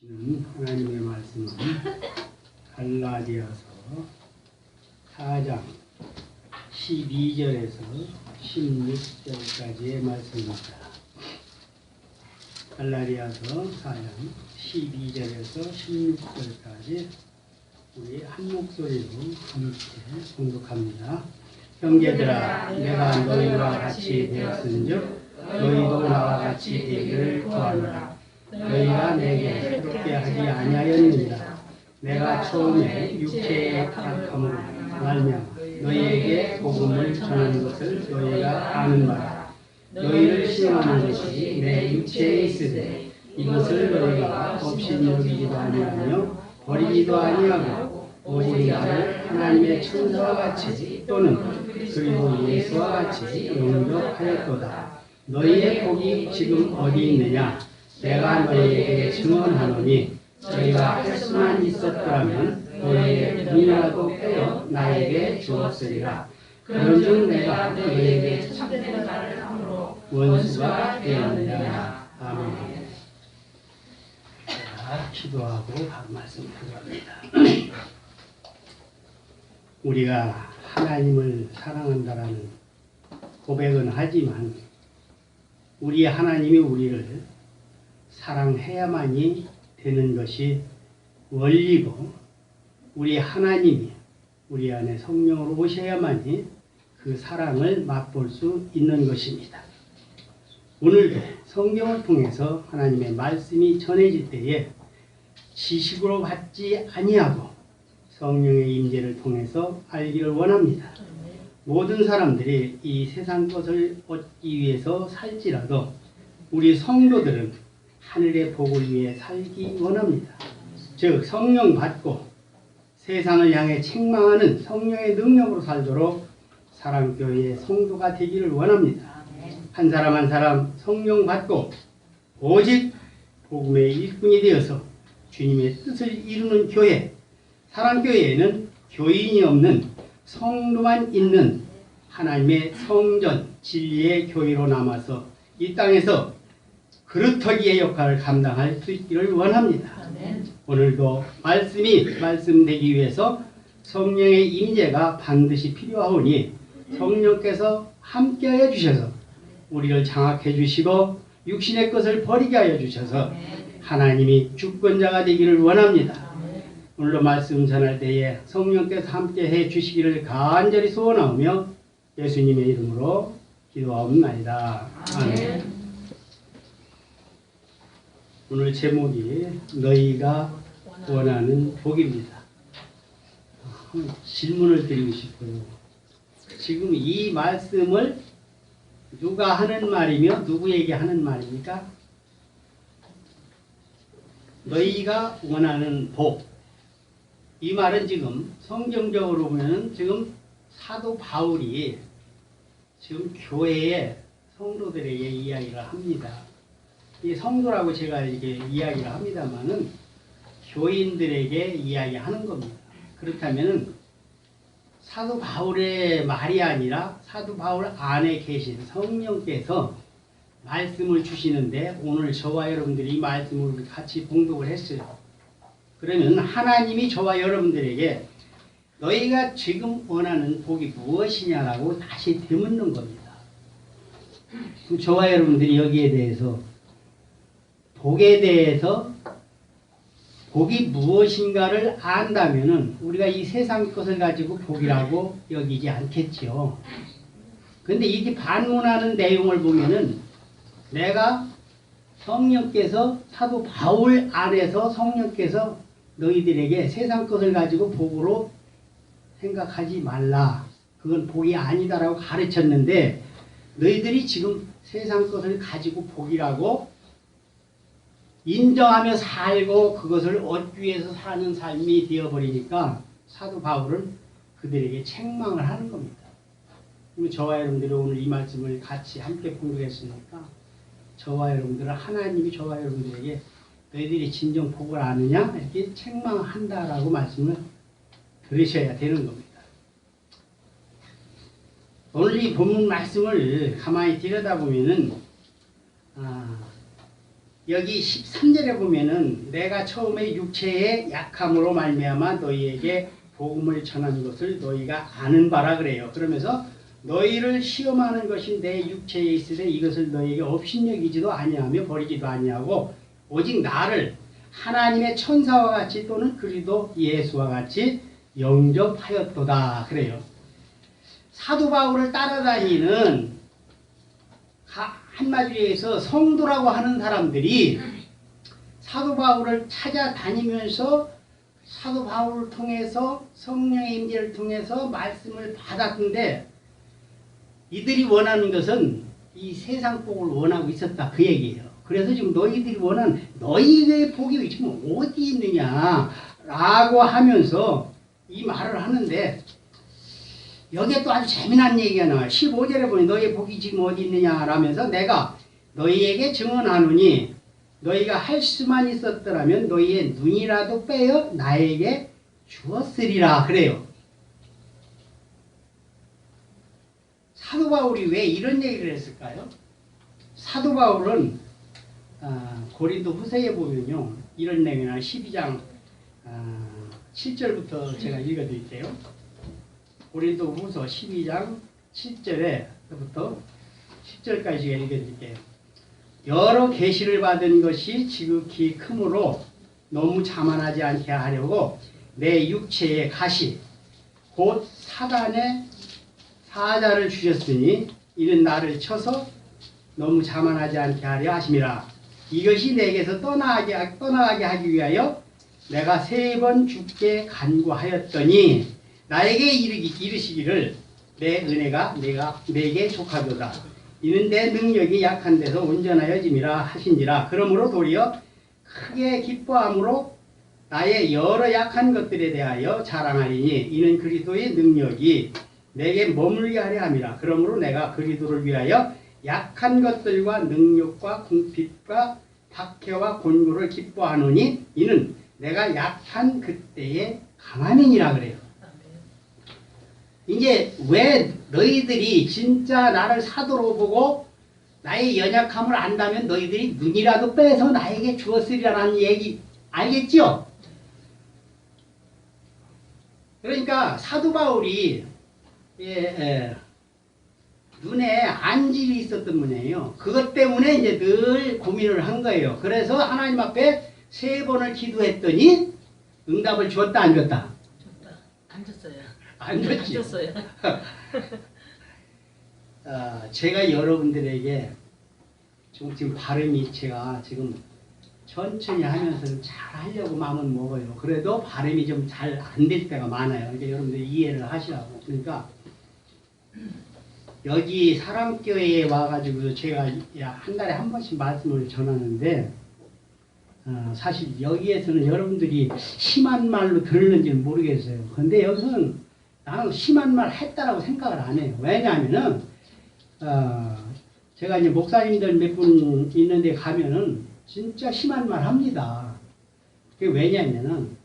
하나님의 말씀은 갈라디아서 4장 12절에서 16절까지의 말씀입니다. 갈라디아서 4장 12절에서 16절까지 우리 한 목소리로 함께 봉독합니다. 형제들아, 내가 너희와 같이 되었은즉 너희도 나와 같이 되기를 구하노라. 너희가 내게 새롭게 하지 아니하였느니라. 내가 처음에 육체의 타락함으로 말미암아 너희에게 복음을 전하는 것을 너희가 아는 바라. 너희를 시험하는 것이 내 육체에 있으되 이것을 너희가 없이 여기지도 아니하며 버리지도 아니하고 오직 나를 하나님의 천사와 같이 또는 그리고 예수와 같이 영접하였도다. 너희의 복이 지금 어디 있느냐? 내가 너희에게 증언하노니 너희가 할 수만 있었더라면 너희의 눈이라도 빼어 나에게 주었으리라. 그런즉 내가 너희에게 참된 말을 함으로 원수가 되었느냐. 아멘. 자, 기도하고 바로 말씀 들어갑니다. 우리가 하나님을 사랑한다라는 고백은 하지만 우리 하나님이 우리를 사랑해야만이 되는 것이 원리고 우리 하나님이 우리 안에 성령으로 오셔야만이 그 사랑을 맛볼 수 있는 것입니다. 오늘도 성경을 통해서 하나님의 말씀이 전해질 때에 지식으로 받지 아니하고 성령의 임재를 통해서 알기를 원합니다. 모든 사람들이 이 세상 것을 얻기 위해서 살지라도 우리 성도들은 하늘의 복을 위해 살기 원합니다. 즉 성령 받고 세상을 향해 책망하는 성령의 능력으로 살도록 사랑교회의 성도가 되기를 원합니다. 한 사람 한 사람 성령 받고 오직 복음의 일꾼이 되어서 주님의 뜻을 이루는 교회, 사랑교회에는 교인이 없는 성도만 있는 하나님의 성전 진리의 교회로 남아서 이 땅에서 그루터기의 역할을 감당할 수 있기를 원합니다. 오늘도 말씀이 말씀되기 위해서 성령의 임재가 반드시 필요하오니 성령께서 함께하여 주셔서 우리를 장악해 주시고 육신의 것을 버리게 하여 주셔서 하나님이 주권자가 되기를 원합니다. 오늘도 말씀 전할 때에 성령께서 함께해 주시기를 간절히 소원하며 예수님의 이름으로 기도하옵나이다. 아멘. 오늘 제목이 너희가 원하는 복입니다. 질문을 드리고 싶어요. 지금 이 말씀을 누가 하는 말이며 누구에게 하는 말입니까? 너희가 원하는 복. 이 말은 지금 성경적으로 보면 지금 사도 바울이 지금 교회의 성도들에게 이야기를 합니다. 이 성도라고 제가 이렇게 이야기를 합니다만은 교인들에게 이야기하는 겁니다. 그렇다면은 사도 바울의 말이 아니라 사도 바울 안에 계신 성령께서 말씀을 주시는데 오늘 저와 여러분들이 이 말씀을 같이 봉독을 했어요. 그러면 하나님이 저와 여러분들에게 너희가 지금 원하는 복이 무엇이냐라고 다시 되묻는 겁니다. 저와 여러분들이 여기에 대해서 복에 대해서 복이 무엇인가를 안다면은 우리가 이 세상 것을 가지고 복이라고 여기지 않겠죠. 근데 이게 반문하는 내용을 보면은 내가 성령께서 사도 바울 안에서 성령께서 너희들에게 세상 것을 가지고 복으로 생각하지 말라. 그건 복이 아니다라고 가르쳤는데 너희들이 지금 세상 것을 가지고 복이라고 인정하며 살고 그것을 얻기 위해서 사는 삶이 되어버리니까 사도 바울은 그들에게 책망을 하는 겁니다. 저와 여러분들이 오늘 이 말씀을 같이 함께 공부했으니까 저와 여러분들은 하나님이 저와 여러분들에게 너희들이 진정 복을 아느냐? 이렇게 책망한다라고 말씀을 들으셔야 되는 겁니다. 오늘 이 본문 말씀을 가만히 들여다보면은 여기 13절에 보면은 내가 처음에 육체의 약함으로 말미암아 너희에게 복음을 전한 것을 너희가 아는 바라 그래요. 그러면서 너희를 시험하는 것이 내 육체에 있으되 이것을 너희에게 업신여기지도 아니하며 버리지도 아니하고 오직 나를 하나님의 천사와 같이 또는 그리스도 예수와 같이 영접하였도다 그래요. 사도 바울을 따라다니는 한마디로 성도라고 하는 사람들이 사도 바울을 찾아다니면서 사도 바울을 통해서 성령의 임재를 통해서 말씀을 받았는데 이들이 원하는 것은 이 세상 복을 원하고 있었다 그 얘기예요. 그래서 지금 너희들이 원하는 너희의 복이 지금 어디 있느냐라고 하면서 이 말을 하는데 여기에 또 아주 재미난 얘기가 나와요. 15절에 보니 너희의 복이 지금 어디 있느냐라면서 내가 너희에게 증언하노니 너희가 할 수만 있었더라면 너희의 눈이라도 빼어 나에게 주었으리라 그래요. 사도 바울이 왜 이런 얘기를 했을까요? 사도 바울은 고린도 후서에 보면요. 이런 내용이나 12장 7절부터 제가 읽어드릴게요. 고린도 후서 12장 7절에부터 10절까지 읽어드릴게요. 여러 계시를 받은 것이 지극히 크므로 너무 자만하지 않게 하려고 내 육체의 가시 곧 사단의 사자를 주셨으니 이는 나를 쳐서 너무 자만하지 않게 하려 하심이라. 이것이 내게서 떠나가게 하기 위하여 내가 3번 죽게 간구하였더니 나에게 이르시기를 내 은혜가 내게 족하도다. 이는 내 능력이 약한 데서 온전하여짐이라 하신지라. 그러므로 도리어 크게 기뻐함으로 나의 여러 약한 것들에 대하여 자랑하리니 이는 그리스도의 능력이 내게 머물게 하려 함이라. 그러므로 내가 그리스도를 위하여 약한 것들과 능력과 궁핍과 박해와 곤고를 기뻐하노니 이는 내가 약한 그때의 강함이니라 그래요. 이제 왜 너희들이 진짜 나를 사도로 보고 나의 연약함을 안다면 너희들이 눈이라도 빼서 나에게 주었으리라는 얘기 알겠죠? 그러니까 사도 바울이 눈에 안질이 있었던 분이에요. 그것 때문에 이제 늘 고민을 한 거예요. 그래서 하나님 앞에 3번을 기도했더니 응답을 줬다 안 줬다? 줬다. 안 줬어요. 안 줬지. 안 줬어요. 제가 여러분들에게 지금 발음이 제가 지금 천천히 하면서 잘 하려고 마음은 먹어요. 그래도 발음이 좀 잘 안 될 때가 많아요. 그러니까 여러분들 이해를 하시라고. 그러니까 여기 사랑교회에 와가지고 제가 한 달에 한 번씩 말씀을 전하는데 사실 여기에서는 여러분들이 심한 말로 들을는지는 모르겠어요. 근데 여기서는 나는 심한 말 했다라고 생각을 안 해요. 왜냐하면은 제가 이제 목사님들 몇 분 있는데 가면은 진짜 심한 말 합니다. 그게 왜냐하면은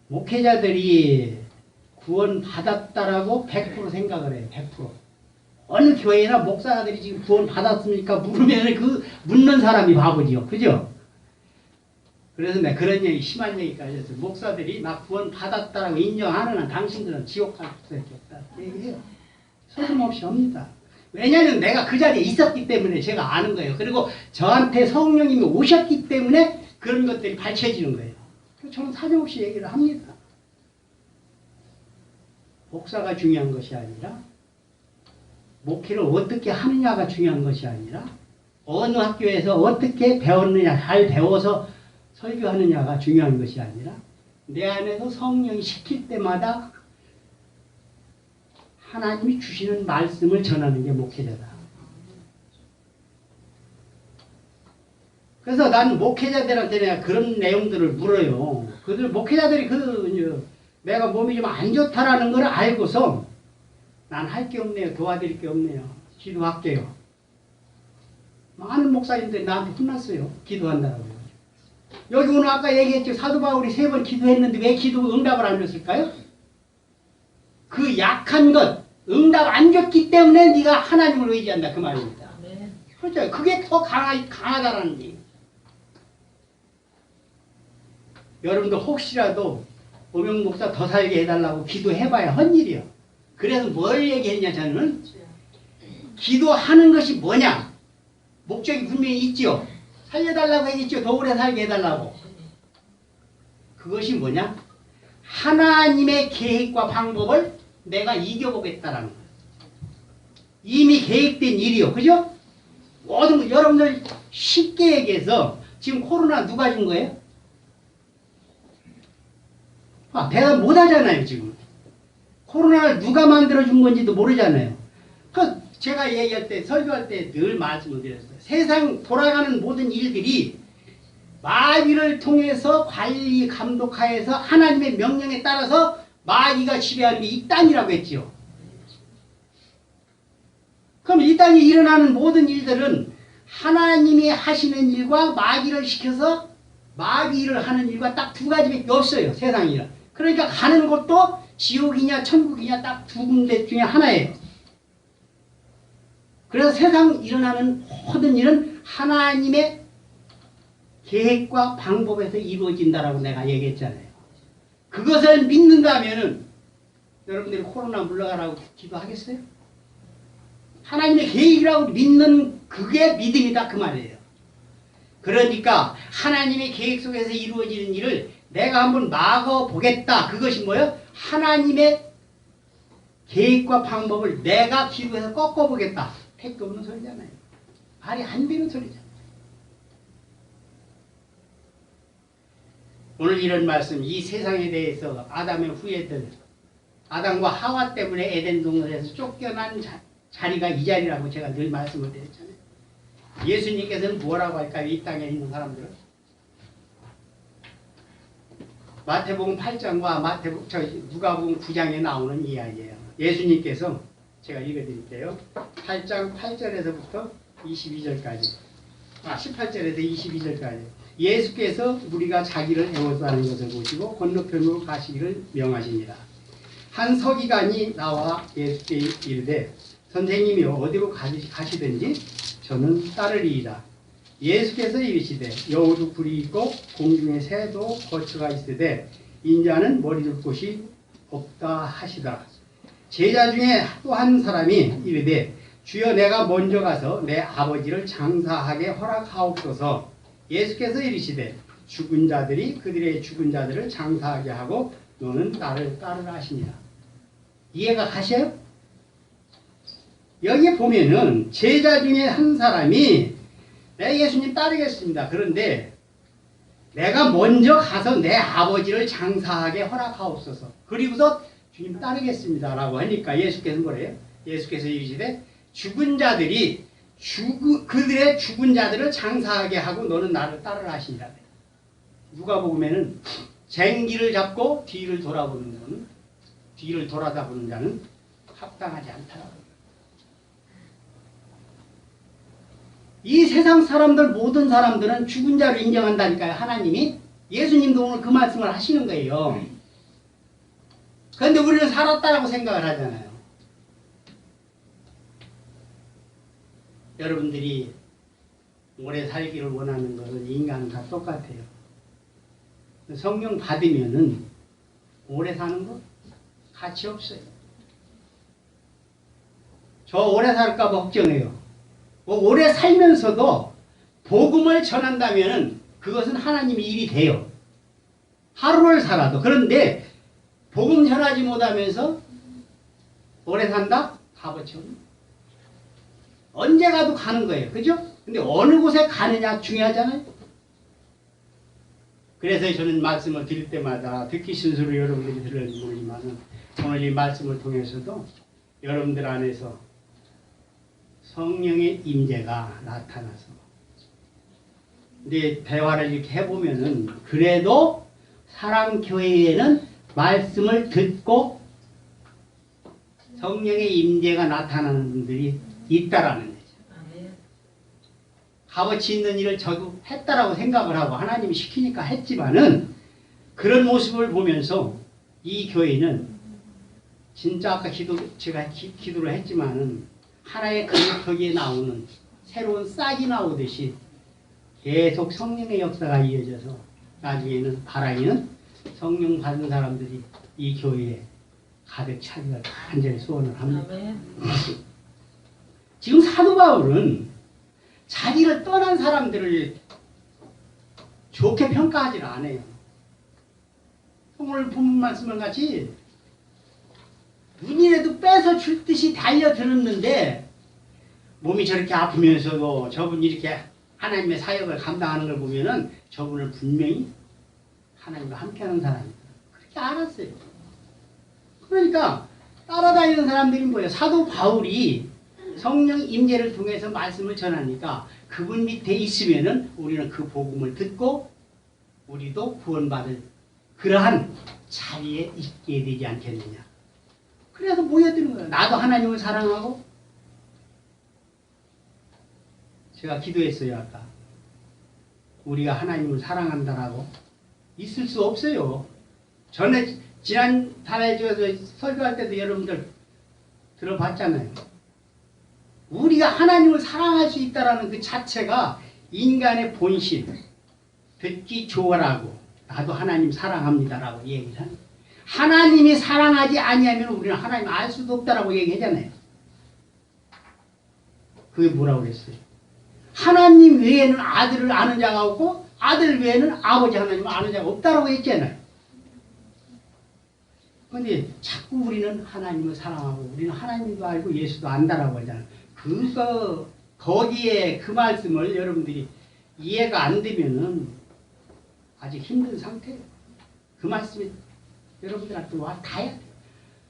목회자들이 구원 받았다라고 100% 생각을 해요. 100%. 어느 교회나 목사들이 지금 구원 받았습니까? 물으면 그 묻는 사람이 바보지요. 그죠? 그래서 내가 그런 얘기, 심한 얘기까지 했어요. 목사들이 나 구원 받았다라고 인정하는 한 당신들은 지옥 갈 수밖에 없다. 얘기해요. 서슴없이 합니다. 왜냐하면 내가 그 자리에 있었기 때문에 제가 아는 거예요. 그리고 저한테 성령님이 오셨기 때문에 그런 것들이 밝혀지는 거예요. 그래서 저는 사정없이 얘기를 합니다. 목사가 중요한 것이 아니라 목회를 어떻게 하느냐가 중요한 것이 아니라 어느 학교에서 어떻게 배웠느냐, 잘 배워서 설교하느냐가 중요한 것이 아니라 내 안에서 성령이 시킬 때마다 하나님이 주시는 말씀을 전하는 게 목회자다. 그래서 난 목회자들한테 내가 그런 내용들을 물어요. 그들 목회자들이 내가 몸이 좀 안 좋다라는 걸 알고서 난 할 게 없네요. 도와드릴 게 없네요. 기도할게요. 많은 목사님들이 나한테 혼났어요. 기도한다라고요. 여기 오늘 아까 얘기했죠. 사도 바울이 3번 기도했는데 왜 기도 응답을 안 줬을까요? 그 약한 것, 응답 안 줬기 때문에 네가 하나님을 의지한다 그 말입니다. 네. 그렇죠. 그게 더 강하다라는 얘기. 여러분들 혹시라도 오명 목사 더 살게 해달라고 기도해봐야 헛일이요. 그래서 뭘 얘기했냐 저는 기도하는 것이 뭐냐 목적이 분명히 있지요. 살려달라고 했죠. 더 오래 살게 해달라고. 그것이 뭐냐 하나님의 계획과 방법을 내가 이겨보겠다라는 거예요. 이미 계획된 일이요. 그죠? 모든 거 여러분들 쉽게 얘기해서 지금 코로나 누가 준 거예요? 대답 못 하잖아요, 지금. 코로나를 누가 만들어준 건지도 모르잖아요. 제가 얘기할 때, 설교할 때 늘 말씀을 드렸어요. 세상 돌아가는 모든 일들이 마귀를 통해서 관리, 감독하에서 하나님의 명령에 따라서 마귀가 지배하는 게 이 땅이라고 했지요. 그럼 이 땅에 일어나는 모든 일들은 하나님이 하시는 일과 마귀를 시켜서 마귀 일을 하는 일과 딱 두 가지밖에 없어요. 세상이라. 그러니까 가는 곳도 지옥이냐 천국이냐 딱 두 군데 중에 하나예요. 그래서 세상 일어나는 모든 일은 하나님의 계획과 방법에서 이루어진다라고 내가 얘기했잖아요. 그것을 믿는가 하면은 여러분들이 코로나 물러가라고 기도하겠어요? 하나님의 계획이라고 믿는 그게 믿음이다 그 말이에요. 그러니까 하나님의 계획 속에서 이루어지는 일을 내가 한번 막아보겠다. 그것이 뭐예요? 하나님의 계획과 방법을 내가 기도해서 꺾어보겠다. 택도 없는 소리잖아요. 말이 안 되는 소리잖아요. 오늘 이런 말씀, 이 세상에 대해서 아담의 후예들, 아담과 하와 때문에 에덴 동산에서 쫓겨난 자리가 이 자리라고 제가 늘 말씀을 드렸잖아요. 예수님께서는 뭐라고 할까요? 이 땅에 있는 사람들은? 마태복음 8장과 누가복음 9장에 나오는 이야기예요. 예수님께서 제가 읽어드릴게요. 8장 8절에서부터 22절까지 18절에서 22절까지 예수께서 우리가 자기를 애워싸는 것을 보시고 건너편으로 가시기를 명하시니라. 한 서기관이 나와 예수께 이르되 선생님이여 어디로 가시든지 저는 따르리이다. 예수께서 이르시되 여우도 굴이 있고 공중에 새도 거처가 있으되 인자는 머리둘 곳이 없다 하시더라. 제자 중에 또 한 사람이 이르되 주여 내가 먼저 가서 내 아버지를 장사하게 허락하옵소서. 예수께서 이르시되 죽은 자들이 그들의 죽은 자들을 장사하게 하고 너는 나를 따르라 하시니라. 이해가 가셔요? 여기 보면은 제자 중에 한 사람이 내 예수님 따르겠습니다. 그런데 내가 먼저 가서 내 아버지를 장사하게 허락하옵소서. 그리고서 주님 따르겠습니다. 라고 하니까 예수께서 뭐래요? 예수께서 이르시되 죽은 자들이 그들의 죽은 자들을 장사하게 하고 너는 나를 따르라 하시니라. 누가 보면은 쟁기를 잡고 뒤를 돌아보는 자는 뒤를 돌아다보는 자는 합당하지 않다라고. 이 세상 사람들 모든 사람들은 죽은 자를 인정한다니까요. 하나님이. 예수님도 오늘 그 말씀을 하시는 거예요. 그런데 우리는 살았다라고 생각을 하잖아요. 여러분들이 오래 살기를 원하는 것은 인간과 똑같아요. 성령 받으면은 오래 사는 거 가치 없어요. 저 오래 살까 봐 걱정해요. 오래 살면서도 복음을 전한다면은 그것은 하나님의 일이 돼요. 하루를 살아도. 그런데 복음 전하지 못하면서 오래 산다? 값어치 없는. 언제 가도 가는 거예요. 그죠? 근데 어느 곳에 가느냐 중요하잖아요. 그래서 저는 말씀을 드릴 때마다 듣기 순수로 여러분들이 들을지 모르지만 오늘 이 말씀을 통해서도 여러분들 안에서 성령의 임재가 나타나서 근데 대화를 이렇게 해보면은 그래도 사랑교회에는 말씀을 듣고 성령의 임재가 나타나는 분들이 있다라는 거죠. 값어치 있는 일을 저도 했다라고 생각을 하고 하나님이 시키니까 했지만은 그런 모습을 보면서 이 교회는 진짜 아까 제가 기도를 했지만은 하나의 그릇터기에 나오는 새로운 싹이 나오듯이 계속 성령의 역사가 이어져서 나중에는 바라기는 성령 받은 사람들이 이 교회에 가득 차기를 간절히 소원을 합니다. 아멘. 지금 사도 바울은 자기를 떠난 사람들을 좋게 평가하지는 않아요. 오늘 본문 말씀을 같이 눈이라도 빼서 줄 듯이 달려들었는데 몸이 저렇게 아프면서도 저분이 이렇게 하나님의 사역을 감당하는 걸 보면은 저분을 분명히 하나님과 함께하는 사람이다. 그렇게 알았어요. 그러니까 따라다니는 사람들이 뭐예요? 사도 바울이 성령 임재를 통해서 말씀을 전하니까 그분 밑에 있으면은 우리는 그 복음을 듣고 우리도 구원받을 그러한 자리에 있게 되지 않겠느냐. 그래서 모여드는 거예요. 나도 하나님을 사랑하고 제가 기도했어요 아까. 우리가 하나님을 사랑한다라고 있을 수 없어요. 전에 지난달에 설교할 때도 여러분들 들어봤잖아요. 우리가 하나님을 사랑할 수 있다라는 그 자체가 인간의 본심, 듣기 좋아라고 나도 하나님 사랑합니다라고 얘기를 하는. 하나님이 사랑하지 아니하면 우리는 하나님 알 수도 없다라고 얘기하잖아요. 그게 뭐라고 그랬어요? 하나님 외에는 아들을 아는 자가 없고 아들 외에는 아버지 하나님을 아는 자가 없다라고 했잖아요. 그런데 자꾸 우리는 하나님을 사랑하고 우리는 하나님도 알고 예수도 안다라고 하잖아요. 거기에 그 말씀을 여러분들이 이해가 안 되면은 아직 힘든 상태예요. 그 말씀이 여러분들한테 와 닿아야 돼요.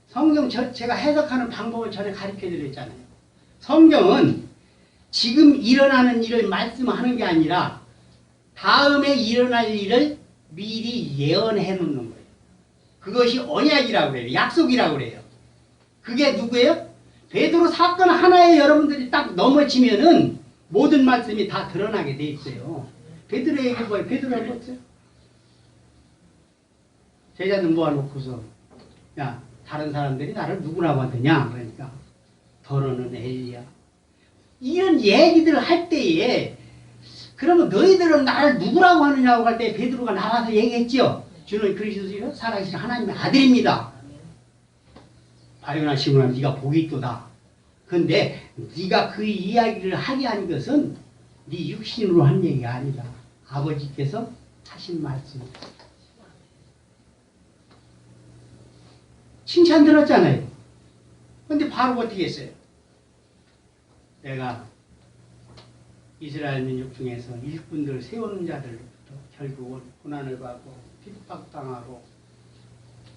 성경 제가 해석하는 방법을 전에 가르쳐 드렸잖아요. 성경은 지금 일어나는 일을 말씀하는 게 아니라 다음에 일어날 일을 미리 예언해 놓는 거예요. 그것이 언약이라고 그래요. 약속이라고 그래요. 그게 누구예요? 베드로 사건 하나에 여러분들이 딱 넘어지면은 모든 말씀이 다 드러나게 돼 있어요. 베드로에게 뭐예요? 베드로가 뭐였어요? 제자들 모아놓고서 야 다른 사람들이 나를 누구라고 하더냐 그러니까 더러는 엘리야. 이런 얘기들을 할 때에 그러면 너희들은 나를 누구라고 하느냐고 할 때 베드로가 나와서 얘기했죠. 주는 그리스도 살아계신 하나님의 아들입니다. 바요나 시몬아 네가 복이 있도다. 그런데 네가 그 이야기를 하게 한 것은 네 육신으로 한 얘기가 아니다. 아버지께서 하신 말씀이다. 칭찬 들었잖아요. 그런데 바로 어떻게 했어요? 내가 이스라엘 민족 중에서 일꾼들 세우는 자들부터 결국은 고난을 받고 핍박당하고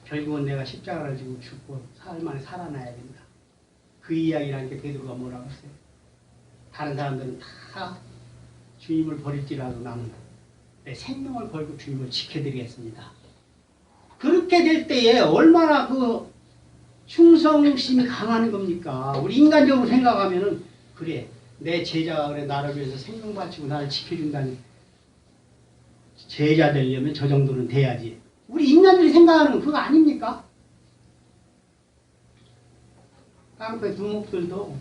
결국은 내가 십자가를 지고 죽고 사흘 만에 살아나야 된다. 그 이야기라는 게 베드로가 뭐라고 했어요? 다른 사람들은 다 주님을 버릴지라도 나는 내 생명을 걸고 주님을 지켜드리겠습니다. 그렇게 될 때에 얼마나 그 충성심이 강한 겁니까? 우리 인간적으로 생각하면은 그래 내 제자가 그래 나를 위해서 생명 바치고 나를 지켜준다니 제자 되려면 저 정도는 돼야지. 우리 인간들이 생각하는 건 그거 아닙니까? 깡패 두목들도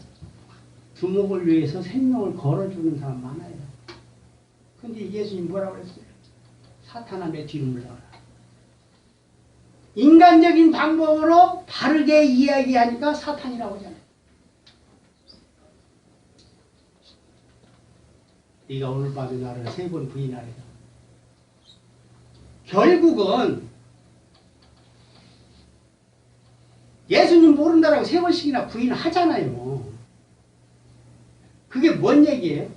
두목을 위해서 생명을 걸어주는 사람 많아요. 근데 예수님 뭐라고 그랬어요? 사탄아 내 뒤로 물러가라. 인간적인 방법으로 바르게 이야기하니까 사탄이라고 하잖아요. 네가 오늘 밤에 나를 3번 부인하리라. 결국은 예수님 모른다라고 3번씩이나 부인하잖아요. 그게 뭔 얘기예요?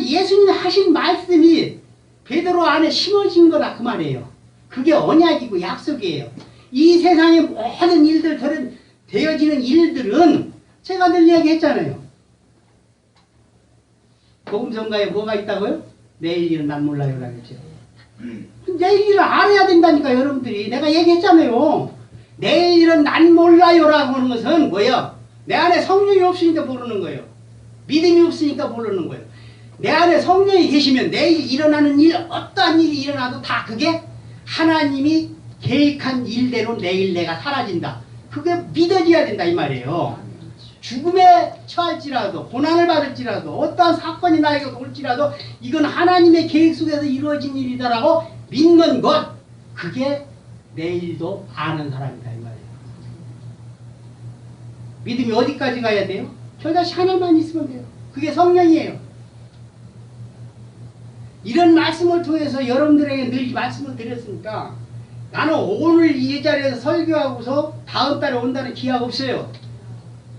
예수님이 하신 말씀이 베드로 안에 심어진 거다 그 말이에요. 그게 언약이고 약속이에요. 이 세상의 모든 일들 되어지는 일들은 제가 늘 얘기했잖아요. 복음성가에 뭐가 있다고요? 내일 일은 난 몰라요 라고 했죠. 내일 일을 알아야 된다니까 여러분들이. 내가 얘기했잖아요. 내일 일은 난 몰라요 라고 하는 것은 뭐예요? 내 안에 성령이 없으니까 모르는 거예요. 믿음이 없으니까 모르는 거예요. 내 안에 성령이 계시면 내일 일어나는 일, 어떠한 일이 일어나도 다 그게 하나님이 계획한 일대로 내일 내가 사라진다. 그게 믿어져야 된다 이 말이에요. 죽음에 처할지라도 고난을 받을지라도 어떠한 사건이 나에게 올지라도 이건 하나님의 계획 속에서 이루어진 일이다라고 믿는 것, 그게 내일도 아는 사람이다 이 말이에요. 믿음이 어디까지 가야 돼요? 저자식 하나만 있으면 돼요. 그게 성령이에요. 이런 말씀을 통해서 여러분들에게 늘 말씀을 드렸으니까 나는 오늘 이 자리에서 설교하고서 다음 달에 온다는 기약 없어요.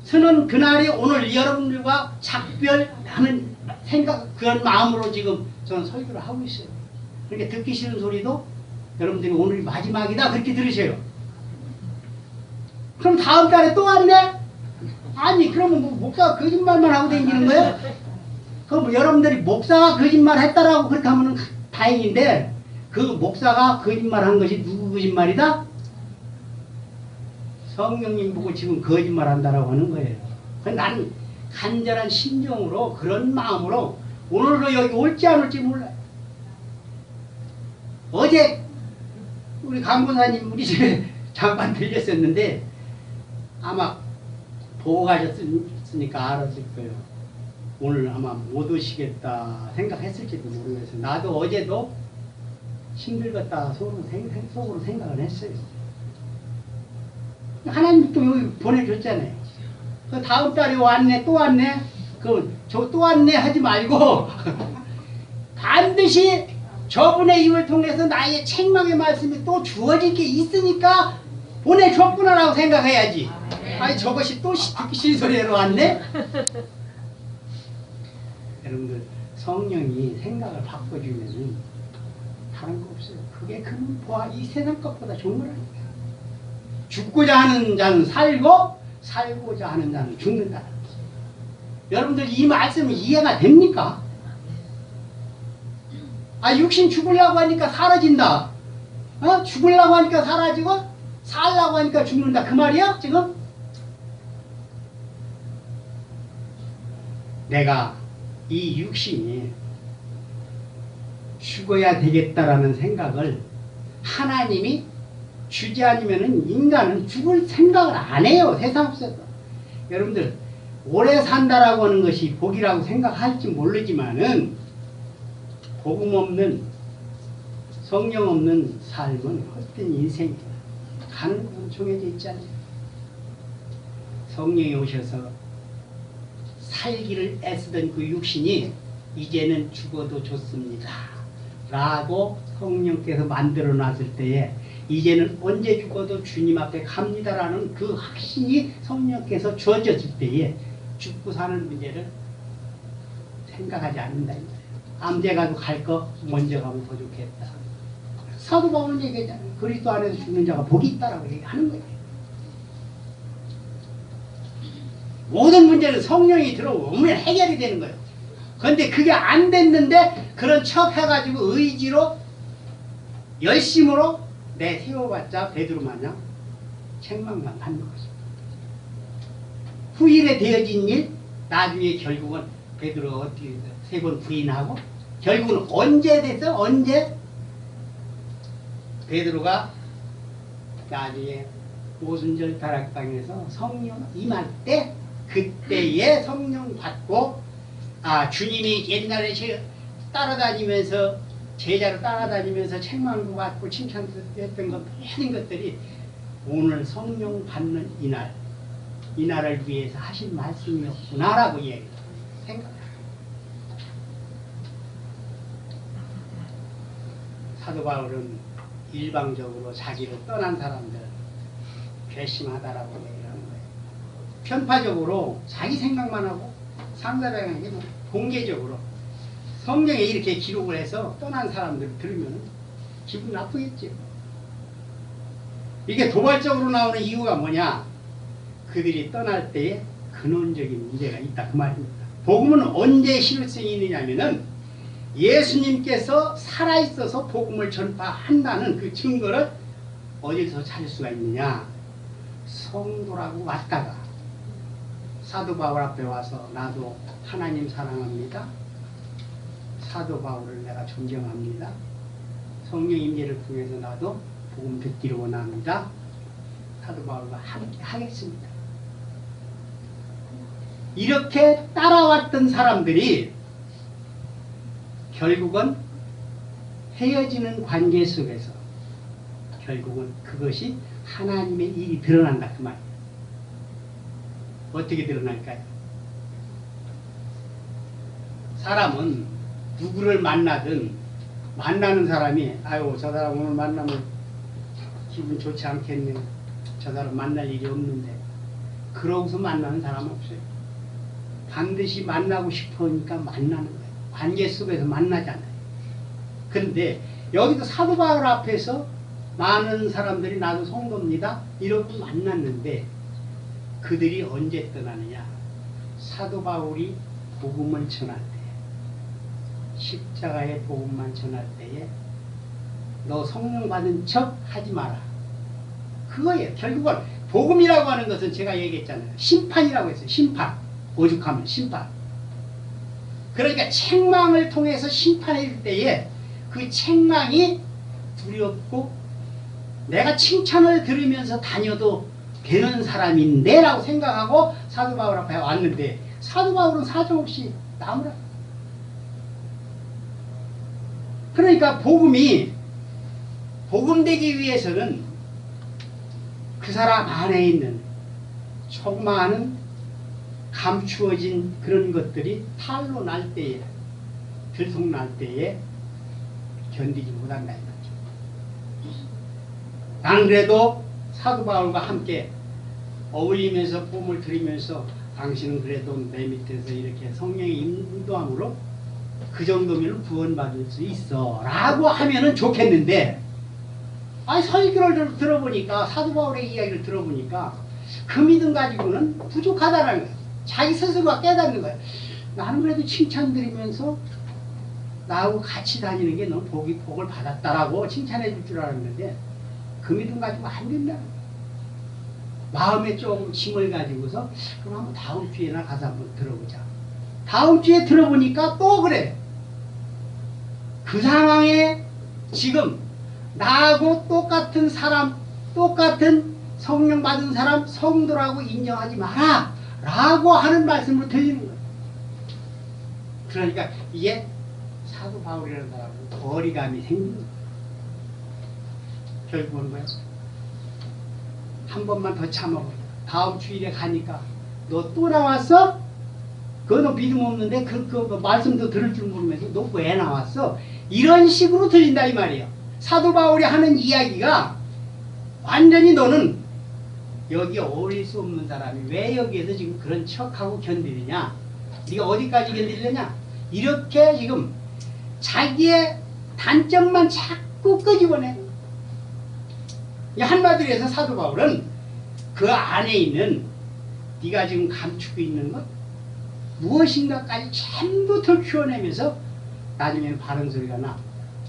저는 그날이 오늘 여러분들과 작별하는 생각, 그런 마음으로 지금 저는 설교를 하고 있어요. 그러니까 듣기 싫은 소리도 여러분들이 오늘이 마지막이다 그렇게 들으세요. 그럼 다음 달에 또 왔네? 아니 그러면 뭐 목사가 거짓말만 하고 다니는 거예요? 그럼 여러분들이 목사가 거짓말 했다라고 그렇게 하면 다행인데 그 목사가 거짓말 한 것이 누구 거짓말이다? 성령님 보고 지금 거짓말 한다라고 하는 거예요. 나는 간절한 심정으로 그런 마음으로 오늘도 여기 올지 안 올지 몰라요. 어제 우리 강보사님 우리 집에 잠깐 들렸었는데 아마 보고 가셨으니까 알았을 거예요. 오늘 아마 못 오시겠다 생각했을지도 모르겠어요. 나도 어제도 힘들겠다 속으로 생각을 했어요. 하나님 또 여기 보내줬잖아요. 그 다음 달에 왔네 또 왔네 저 또 왔네 하지 말고 반드시 저분의 입을 통해서 나의 책망의 말씀이 또 주어질 게 있으니까 보내줬구나라고 생각해야지. 아니 저것이 또 듣기 싫은 소리로 왔네? 여러분들 성령이 생각을 바꿔주면은 다른 거 없어요. 그게 그 보아 이 세상 것보다 좋은 거라니까. 죽고자 하는 자는 살고 살고자 하는 자는 죽는다는 거죠. 여러분들 이 말씀은 이해가 됩니까? 아 육신 죽으려고 하니까 사라진다. 죽으려고 하니까 사라지고 살려고 하니까 죽는다. 그 말이야 지금? 내가 이 육신이 죽어야 되겠다라는 생각을 하나님이 주지 않으면 인간은 죽을 생각을 안 해요. 세상 속에서. 여러분들 오래 산다라고 하는 것이 복이라고 생각할지 모르지만은 복음 없는 성령 없는 삶은 헛된 인생이다. 가는 건 정해져 있잖아요. 성령이 오셔서 살기를 애쓰던 그 육신이 이제는 죽어도 좋습니다. 라고 성령께서 만들어 놨을 때에 이제는 언제 죽어도 주님 앞에 갑니다라는 그 확신이 성령께서 주어졌을 때에 죽고 사는 문제를 생각하지 않는다. 암제 가도 갈 거 먼저 가면 더 좋겠다. 사도 바울은 얘기했잖아요. 그리스도 안에서 죽는 자가 복이 있다라고 얘기하는 거예요. 모든 문제는 성령이 들어오면 해결이 되는 거예요. 그런데 그게 안 됐는데 그런 척 해가지고 의지로 열심으로 내세워봤자 베드로 마냥 책망만 받는 것입니다. 후일에 되어진 일 나중에 결국은 베드로가 어떻게 3번 부인하고 결국은 언제 됐어? 언제? 베드로가 나중에 오순절 다락방에서 성령 임할 때 그때에 성령 받고 주님이 옛날에 따라다니면서 제자로 따라다니면서 책망도 받고 칭찬도 했던 것 모든 것들이 오늘 성령 받는 이날을 위해서 하신 말씀이었구나라고 생각합니다. 사도 바울은 일방적으로 자기를 떠난 사람들 괘씸하다라고 얘기하는 거예요. 편파적으로 자기 생각만 하고 상대방에게 공개적으로 성경에 이렇게 기록을 해서 떠난 사람들을 들으면 기분 나쁘겠죠. 이게 도발적으로 나오는 이유가 뭐냐? 그들이 떠날 때에 근원적인 문제가 있다 그 말입니다. 복음은 언제 실효성이 있느냐면은 예수님께서 살아있어서 복음을 전파한다는 그 증거를 어디서 찾을 수가 있느냐? 성도라고 왔다가 사도 바울 앞에 와서 나도 하나님 사랑합니다. 사도 바울을 내가 존경합니다. 성령 임재를 통해서 나도 복음 듣기를 원합니다. 사도 바울과 함께 하겠습니다. 이렇게 따라왔던 사람들이 결국은 헤어지는 관계 속에서 결국은 그것이 하나님의 일이 드러난다 그 말이에요. 어떻게 드러날까요? 사람은 누구를 만나든 만나는 사람이 아유 저 사람 오늘 만나면 기분 좋지 않겠네. 저 사람 만날 일이 없는데 그러고서 만나는 사람 없어요. 반드시 만나고 싶으니까 만나는 거예요. 관계 속에서 만나잖아요. 그런데 여기도 사도 바울 앞에서 많은 사람들이 나도 성도입니다. 이러고 만났는데 그들이 언제 떠나느냐. 사도 바울이 복음을 전할 때 십자가의 복음만 전할 때에 너 성령 받은 척 하지 마라. 그거예요. 결국은 복음이라고 하는 것은 제가 얘기했잖아요. 심판이라고 했어요. 심판. 오죽하면 심판. 그러니까 책망을 통해서 심판할 때에 그 책망이 두렵고 내가 칭찬을 들으면서 다녀도 되는 사람인데 라고 생각하고 사도 바울 앞에 왔는데 사도 바울은 사정없이 나무라. 그러니까 복음이 복음되기 위해서는 그 사람 안에 있는 조그마한 감추어진 그런 것들이 탈로 날 때에 들통날 때에 견디지 못한다 이 말이죠. 안 그래도 사도 바울과 함께 어울리면서 봄을 들이면서 당신은 그래도 내 밑에서 이렇게 성령의 인도함으로 그 정도면 구원받을 수 있어 라고 하면은 좋겠는데 아니 설교를 들어보니까 사도 바울의 이야기를 들어보니까 그 믿음 가지고는 부족하다는 거예요. 자기 스스로가 깨닫는 거예요. 나는 그래도 칭찬드리면서 나하고 같이 다니는 게 넌 복을 받았다라고 칭찬해 줄 줄 알았는데 그 믿음 가지고 안 된다는 거예요. 마음에 좀 짐을 가지고서 그럼 한번 다음 주에나 가서 한번 들어보자. 다음 주에 들어보니까 또 그래. 그 상황에 지금 나하고 똑같은 사람, 똑같은 성령 받은 사람 성도라고 인정하지 마라 라고 하는 말씀으로 들리는 거예요. 그러니까 이게 사도 바울이라는 사람은 거리감이 생기는 거예요. 결국은 뭐야? 한 번만 더 참아보자. 다음 주일에 가니까 너 또 나왔어? 그거 너 믿음 없는데 그 말씀도 들을 줄 모르면서 너 왜 나왔어? 이런 식으로 들린다 이 말이에요. 사도 바울이 하는 이야기가 완전히 너는 여기 어울릴 수 없는 사람이 왜 여기에서 지금 그런 척하고 견디느냐? 네가 어디까지 견디려냐? 이렇게 지금 자기의 단점만 자꾸 끄집어내. 한마디로 해서 사도 바울은 그 안에 있는 네가 지금 감추고 있는 것 무엇인가까지 전부 들추어내면서 나중에는 바른 소리가 나.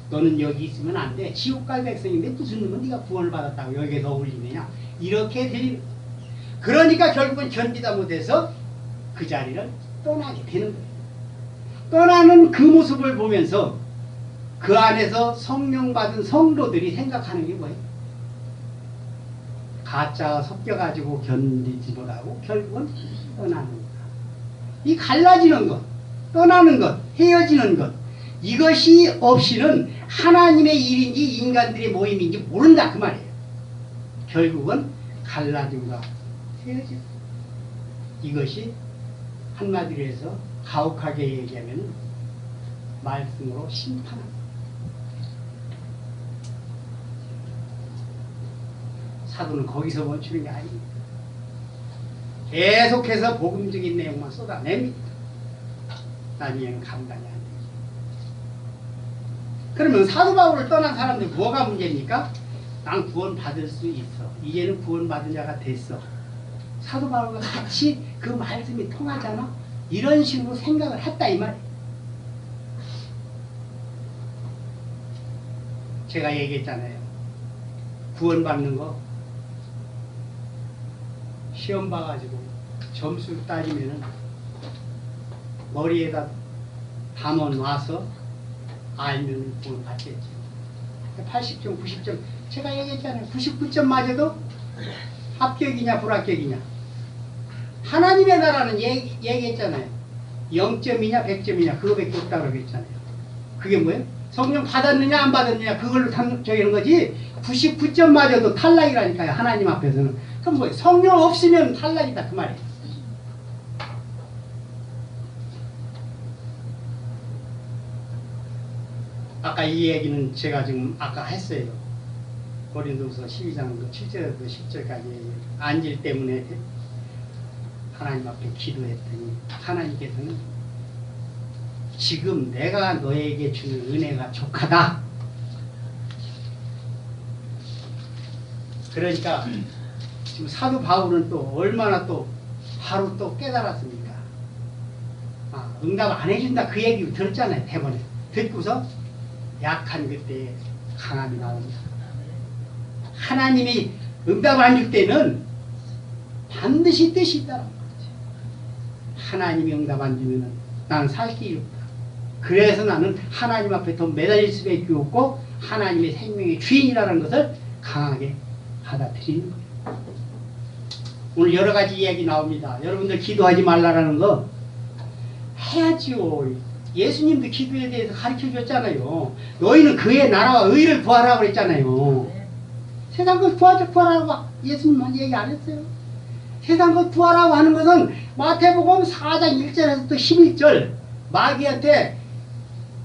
너는 여기 있으면 안 돼. 지옥 갈 백성인데 무슨 놈은 네가 구원을 받았다고 여기에서 어울리느냐. 이렇게 들리는. 그러니까 결국은 견디다 못해서 그 자리를 떠나게 되는 거예요. 떠나는 그 모습을 보면서 그 안에서 성령 받은 성도들이 생각하는 게 뭐예요? 가짜가 섞여가지고 견디지 못하고 결국은 떠나는 거다. 이 갈라지는 것, 떠나는 것, 헤어지는 것 이것이 없이는 하나님의 일인지 인간들의 모임인지 모른다 그 말이에요. 결국은 갈라짐과 헤어짐. 이것이 한마디로 해서 가혹하게 얘기하면 말씀으로 심판합니다. 사도는 거기서 멈추는 게 아닙니다. 계속해서 복음적인 내용만 쏟아냅니다. 나중에는 감당이 안 되죠. 그러면 사도 바울을 떠난 사람들 뭐가 문제입니까? 난 구원 받을 수 있어. 이제는 구원 받은 자가 됐어. 사도 바울과 같이 그 말씀이 통하잖아. 이런 식으로 생각을 했다 이 말이에요. 제가 얘기했잖아요. 구원 받는 거 시험 봐가지고 점수 따지면은 머리에다 담아 놔서 알면 구원 받겠지. 80점, 90점. 제가 얘기했잖아요. 99점 맞아도 합격이냐 불합격이냐. 하나님의 나라는 얘기했잖아요. 0점이냐 100점이냐 그거밖에 없다고 그랬잖아요. 그게 뭐예요? 성령 받았느냐 안 받았느냐 그걸로 저기는 거지 99점 맞아도 탈락이라니까요. 하나님 앞에서는. 그럼 뭐예요? 성령 없으면 탈락이다 그 말이에요. 아까 이 얘기는 제가 지금 아까 했어요. 고린도서 12장 7절부터 10절까지 안질 때문에 하나님 앞에 기도했더니 하나님께서는 지금 내가 너에게 주는 은혜가 족하다. 그러니까 지금 사도 바울은 또 얼마나 또 바로 또 깨달았습니까? 응답 안 해준다 그 얘기 들었잖아요. 대본에 듣고서 약한 그때 강함이 나옵니다. 하나님이 응답 안 줄 때는 반드시 뜻이 있다는 거죠. 하나님이 응답 안 주면은 나는 살 길이 없다. 그래서 나는 하나님 앞에 더 매달릴 수밖에 없고 하나님의 생명의 주인이라는 것을 강하게 받아들이는 거예요. 오늘 여러 가지 이야기 나옵니다. 여러분들 기도하지 말라라는 거 해야지요. 예수님도 기도에 대해서 가르쳐 줬잖아요. 너희는 그의 나라와 의를 구하라고 그랬잖아요. 세상 것 구하라고 예수님은 얘기 안 했어요. 세상 것 구하라고 하는 것은 마태복음 4장 1절에서 또 11절 마귀한테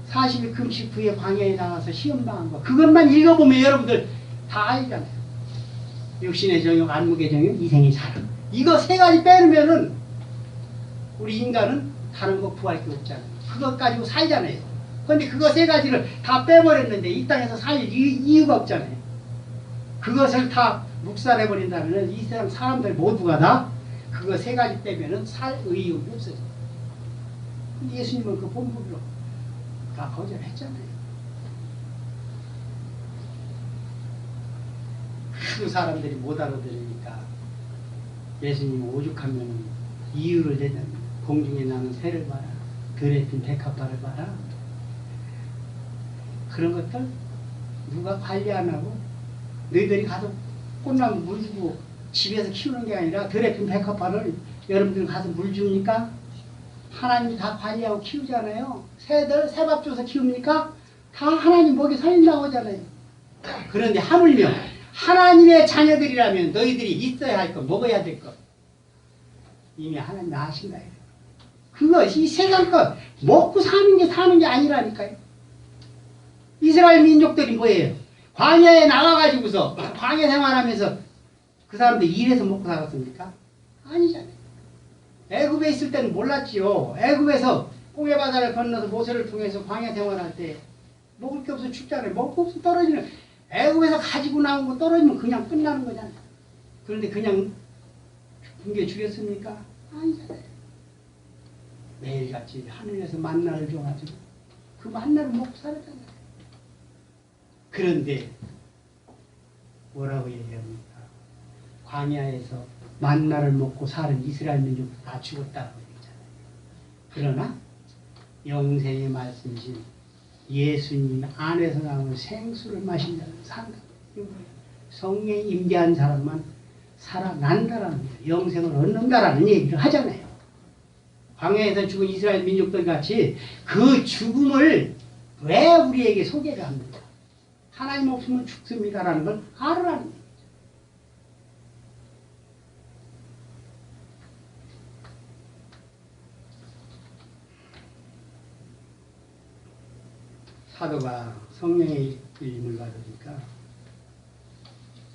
40일 금식 후에 광야에 나가서 시험당한 거 그것만 읽어보면 여러분들 다 알잖아요. 육신의 정욕, 안목의 정욕, 이생의 사랑 이거 세 가지 빼놓으면은 우리 인간은 다른 거 구할 게 없잖아요. 그것 가지고 살잖아요. 그런데 그거 세 가지를 다 빼버렸는데 이 땅에서 살 이유가 없잖아요. 그것을 다 묵살해버린다면 이 세상 사람들 모두가 다 그거 세 가지 빼면은 살 의욕이 없어져요. 근데 예수님은 그 본분으로 다 거절했잖아요. 하도 사람들이 못 알아들으니까 예수님은 오죽하면 이유를 대잖아요. 공중에 나는 새를 봐라. 들에 핀 백합화를 봐라. 그런 것들 누가 관리 안 하고 너희들이 가서 꽃나무 물 주고 집에서 키우는 게 아니라 들에 핀 백합화를 여러분들 가서 물 줍니까? 하나님이 다 관리하고 키우잖아요. 새들 새밥 줘서 키웁니까? 다 하나님 목에 살린다고 하잖아요. 그런데 하물며 하나님의 자녀들이라면 너희들이 있어야 할 것, 먹어야 될 것 이미 하나님 아신다. 그거 이 세상 것 먹고 사는 게 아니라니까요. 이스라엘 민족들이 뭐예요? 광야에 나가가지고서 광야 생활하면서 그 사람들 일해서 먹고 살았습니까? 아니잖아요. 애굽에 있을 때는 몰랐지요. 애굽에서 홍해바다를 건너서 모세를 통해서 광야 생활할 때 먹을 게 없어 죽잖아요. 먹을 게 없어 떨어지는 애굽에서 가지고 나온 거 떨어지면 그냥 끝나는 거잖아요. 그런데 그냥 굶겨 죽였습니까? 아니잖아요. 매일같이 하늘에서 만나를 줘가지고 그 만나를 먹고 살았잖아요. 그런데 뭐라고 얘기합니까? 광야에서 만나를 먹고 사는 이스라엘 민족 다 죽었다고 얘기잖아요. 그러나 영생의 말씀이신 예수님 안에서 나오는 생수를 마신다는 상관. 성령이 임재한 사람만 살아난다라는 거예요. 영생을 얻는다라는 얘기를 하잖아요. 광야에서 죽은 이스라엘 민족들 같이 그 죽음을 왜 우리에게 소개를 합니까? 하나님 없으면 죽습니다라는 걸 알으라는 거예요. 사도가 성령의 이끌림을 받으니까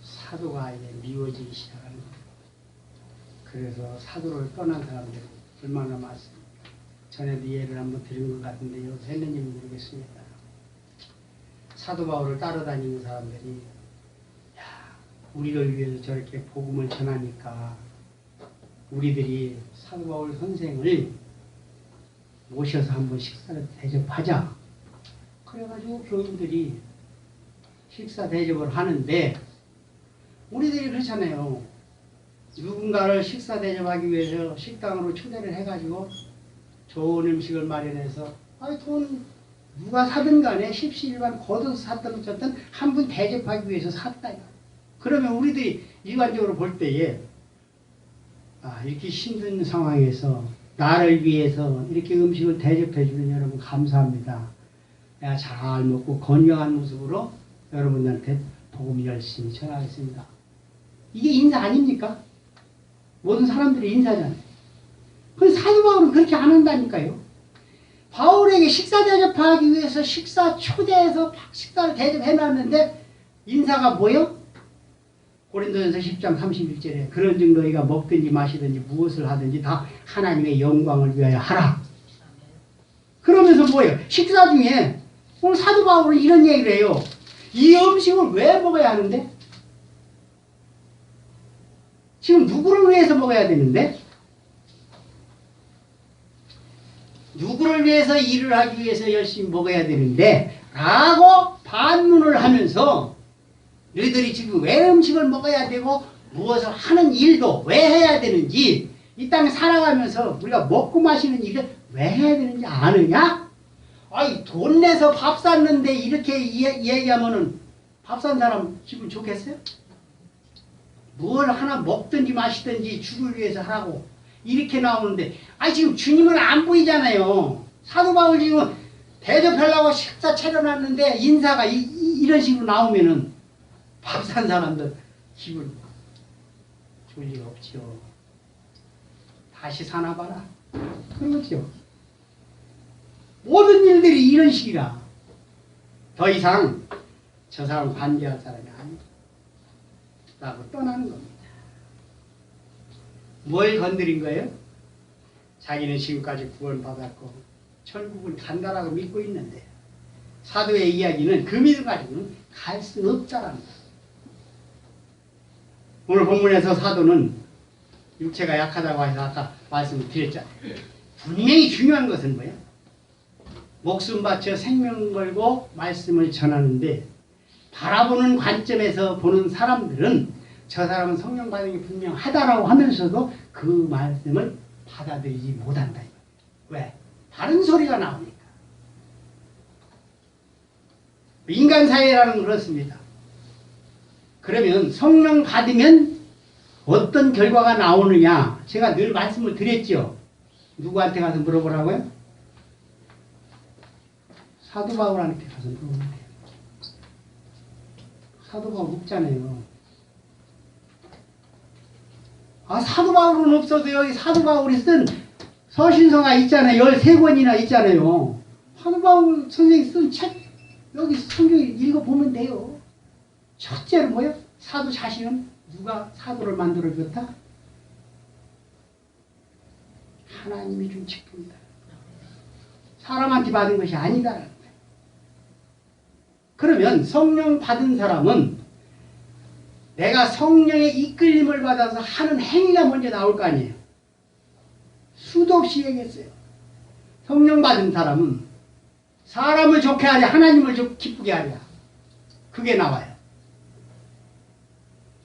사도가 이제 미워지기 시작하는 거예요. 그래서 사도를 떠난 사람들이 얼마나 많습니까? 전에도 예를 한번 드린 것 같은데 여기서 했는지 모르겠습니다. 사도 바울을 따라다니는 사람들이 야, 우리를 위해서 저렇게 복음을 전하니까 우리들이 사도 바울 선생을 모셔서 한번 식사를 대접하자. 그래가지고 교인들이 식사 대접을 하는데 우리들이 그렇잖아요. 누군가를 식사 대접하기 위해서 식당으로 초대를 해가지고 좋은 음식을 마련해서 돈 누가 사든 간에 십시일반 걷어서 샀든 어쨌든 한 분 대접하기 위해서 샀다. 그러면 우리들이 일반적으로 볼 때에 이렇게 힘든 상황에서 나를 위해서 이렇게 음식을 대접해 주는 여러분 감사합니다. 내가 잘 먹고 건강한 모습으로 여러분들한테 복음 열심히 전하겠습니다. 이게 인사 아닙니까? 모든 사람들이 인사잖아요. 근데 사도 바울은 그렇게 안 한다니까요. 바울에게 식사 대접하기 위해서 식사 초대해서 식사를 대접해놨는데 인사가 뭐요? 고린도전서 10장 31절에 그런즉 너희가 먹든지 마시든지 무엇을 하든지 다 하나님의 영광을 위하여 하라. 그러면서 뭐예요? 식사 중에 오늘 사도 바울은 이런 얘기를 해요. 이 음식을 왜 먹어야 하는데? 지금 누구를 위해서 먹어야 되는데? 누구를 위해서 일을 하기 위해서 열심히 먹어야 되는데? 라고 반문을 하면서 너희들이 지금 왜 음식을 먹어야 되고 무엇을 하는 일도 왜 해야 되는지 이 땅에 살아가면서 우리가 먹고 마시는 일을 왜 해야 되는지 아느냐? 아이 돈 내서 밥 샀는데 이렇게 얘기하면은 밥 산 사람 기분 좋겠어요? 뭘 하나 먹든지 마시든지 주를 위해서 하라고 이렇게 나오는데 아니 지금 주님은 안 보이잖아요. 사도 바울 지금 대접하려고 식사 차려놨는데 인사가 이런 식으로 나오면은 밥 산 사람들 기분 좋을 리가 없죠. 다시 사나 봐라. 그렇죠. 모든 일들이 이런 식이라 더 이상 저 사람 관계할 사람이 아니다 라고 떠나는 겁니다. 뭘 건드린 거예요? 자기는 지금까지 구원받았고 천국을 간다라고 믿고 있는데 사도의 이야기는 그 믿음 가지고는 갈 수 없다라는 거예요. 오늘 본문에서 사도는 육체가 약하다고 해서 아까 말씀을 드렸잖아요. 분명히 중요한 것은 뭐예요? 목숨 바쳐 생명 걸고 말씀을 전하는데 바라보는 관점에서 보는 사람들은 저 사람은 성령 받은 게 분명하다라고 하면서도 그 말씀을 받아들이지 못한다. 왜? 다른 소리가 나오니까. 인간 사회라는 건 그렇습니다. 그러면 성령 받으면 어떤 결과가 나오느냐? 제가 늘 말씀을 드렸죠. 누구한테 가서 물어보라고요? 사도 바울한테 가서 물어보면 돼요. 사도 바울 없잖아요. 아, 사도 바울은 없어도 여기 사도 바울이 쓴 서신서가 있잖아요. 13권이나 있잖아요. 사도 바울 선생님이 쓴 책 여기 성경 읽어보면 돼요. 첫째로 뭐요? 사도 자신은 누가 사도를 만들어줬다? 하나님이 준 책입니다. 사람한테 받은 것이 아니다라는 거예요. 그러면 성령 받은 사람은 내가 성령의 이끌림을 받아서 하는 행위가 먼저 나올 거 아니에요. 수도 없이 얘기했어요. 성령 받은 사람은 사람을 좋게 하랴 하나님을 기쁘게 하랴 그게 나와요.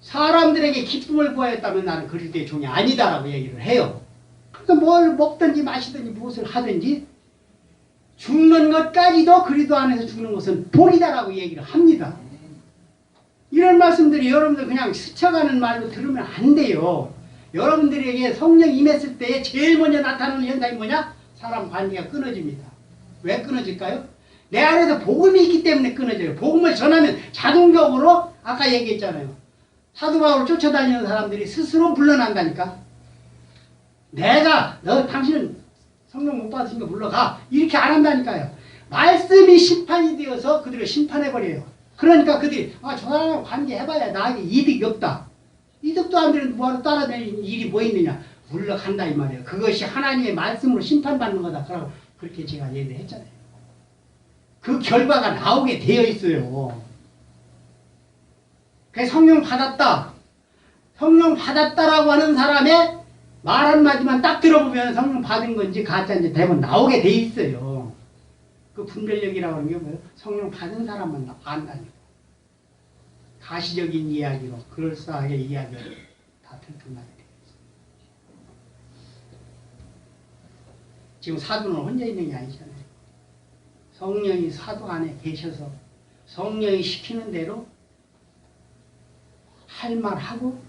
사람들에게 기쁨을 구하였다면 나는 그리스도의 종이 아니다라고 얘기를 해요. 그래서 뭘 먹든지 마시든지 무엇을 하든지 죽는 것까지도 그리스도 안에서 죽는 것은 복이다라고 얘기를 합니다. 이런 말씀들이 여러분들 그냥 스쳐가는 말로 들으면 안 돼요. 여러분들에게 성령 임했을 때에 제일 먼저 나타나는 현상이 뭐냐? 사람 관계가 끊어집니다. 왜 끊어질까요? 내 안에서 복음이 있기 때문에 끊어져요. 복음을 전하면 자동적으로 아까 얘기했잖아요. 사도 바울을 쫓아다니는 사람들이 스스로 물러난다니까. 당신은 성령 못 받으니까 물러가. 이렇게 안 한다니까요. 말씀이 심판이 되어서 그들을 심판해버려요. 그러니까 그들이 저 사람하고 관계해봐야 나에게 이득이 없다. 이득도 안 되는 뭐하러 따라다니는 일이 뭐 있느냐. 물러간다 이 말이에요. 그것이 하나님의 말씀으로 심판받는 거다. 그렇게 제가 얘기를 했잖아요. 그 결과가 나오게 되어 있어요. 성령 받았다. 성령 받았다라고 하는 사람의 말 한마디만 딱 들어보면 성령 받은 건지 가짜인지 대부분 나오게 돼 있어요. 그 분별력이라고 하는 게 뭐예요? 성령 받은 사람만 안다니까. 가시적인 이야기로 그럴싸하게 이야기를 다 들통나게 되어 있어요. 지금 사도는 혼자 있는 게 아니잖아요. 성령이 사도 안에 계셔서 성령이 시키는 대로 할 말하고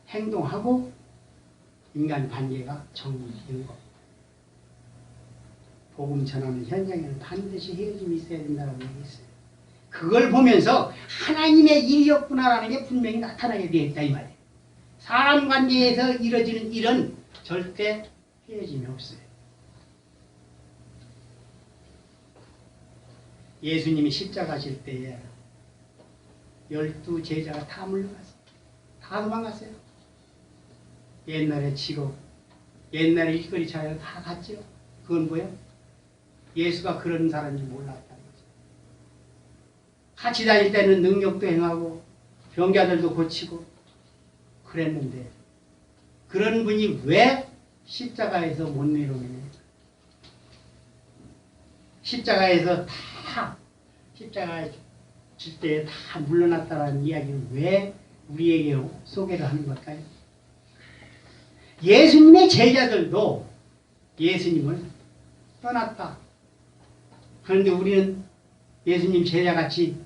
행동하고 인간 관계가 정리되는 겁니다. 복음 전하는 현장에는 반드시 헤어짐이 있어야 된다고 얘기했어요. 그걸 보면서 하나님의 일이었구나라는 게 분명히 나타나게 되어 있다 이 말이에요. 사람 관계에서 이루어지는 일은 절대 헤어짐이 없어요. 예수님이 십자가 질 때에 12 제자가 다 물러갔어요. 다 도망갔어요. 옛날에 직업, 옛날에 일거리 차이가 다 갔죠. 그건 뭐예요? 예수가 그런 사람인지 몰랐다는 거죠. 같이 다닐 때는 능력도 행하고 병자들도 고치고 그랬는데 그런 분이 왜 십자가에서 못 내려오느냐. 십자가에서 다 십자가에 질 때 다 물러났다라는 이야기를 왜 우리에게 소개를 하는 걸까요? 예수님의 제자들도 예수님을 떠났다. 그런데 우리는 예수님 제자같이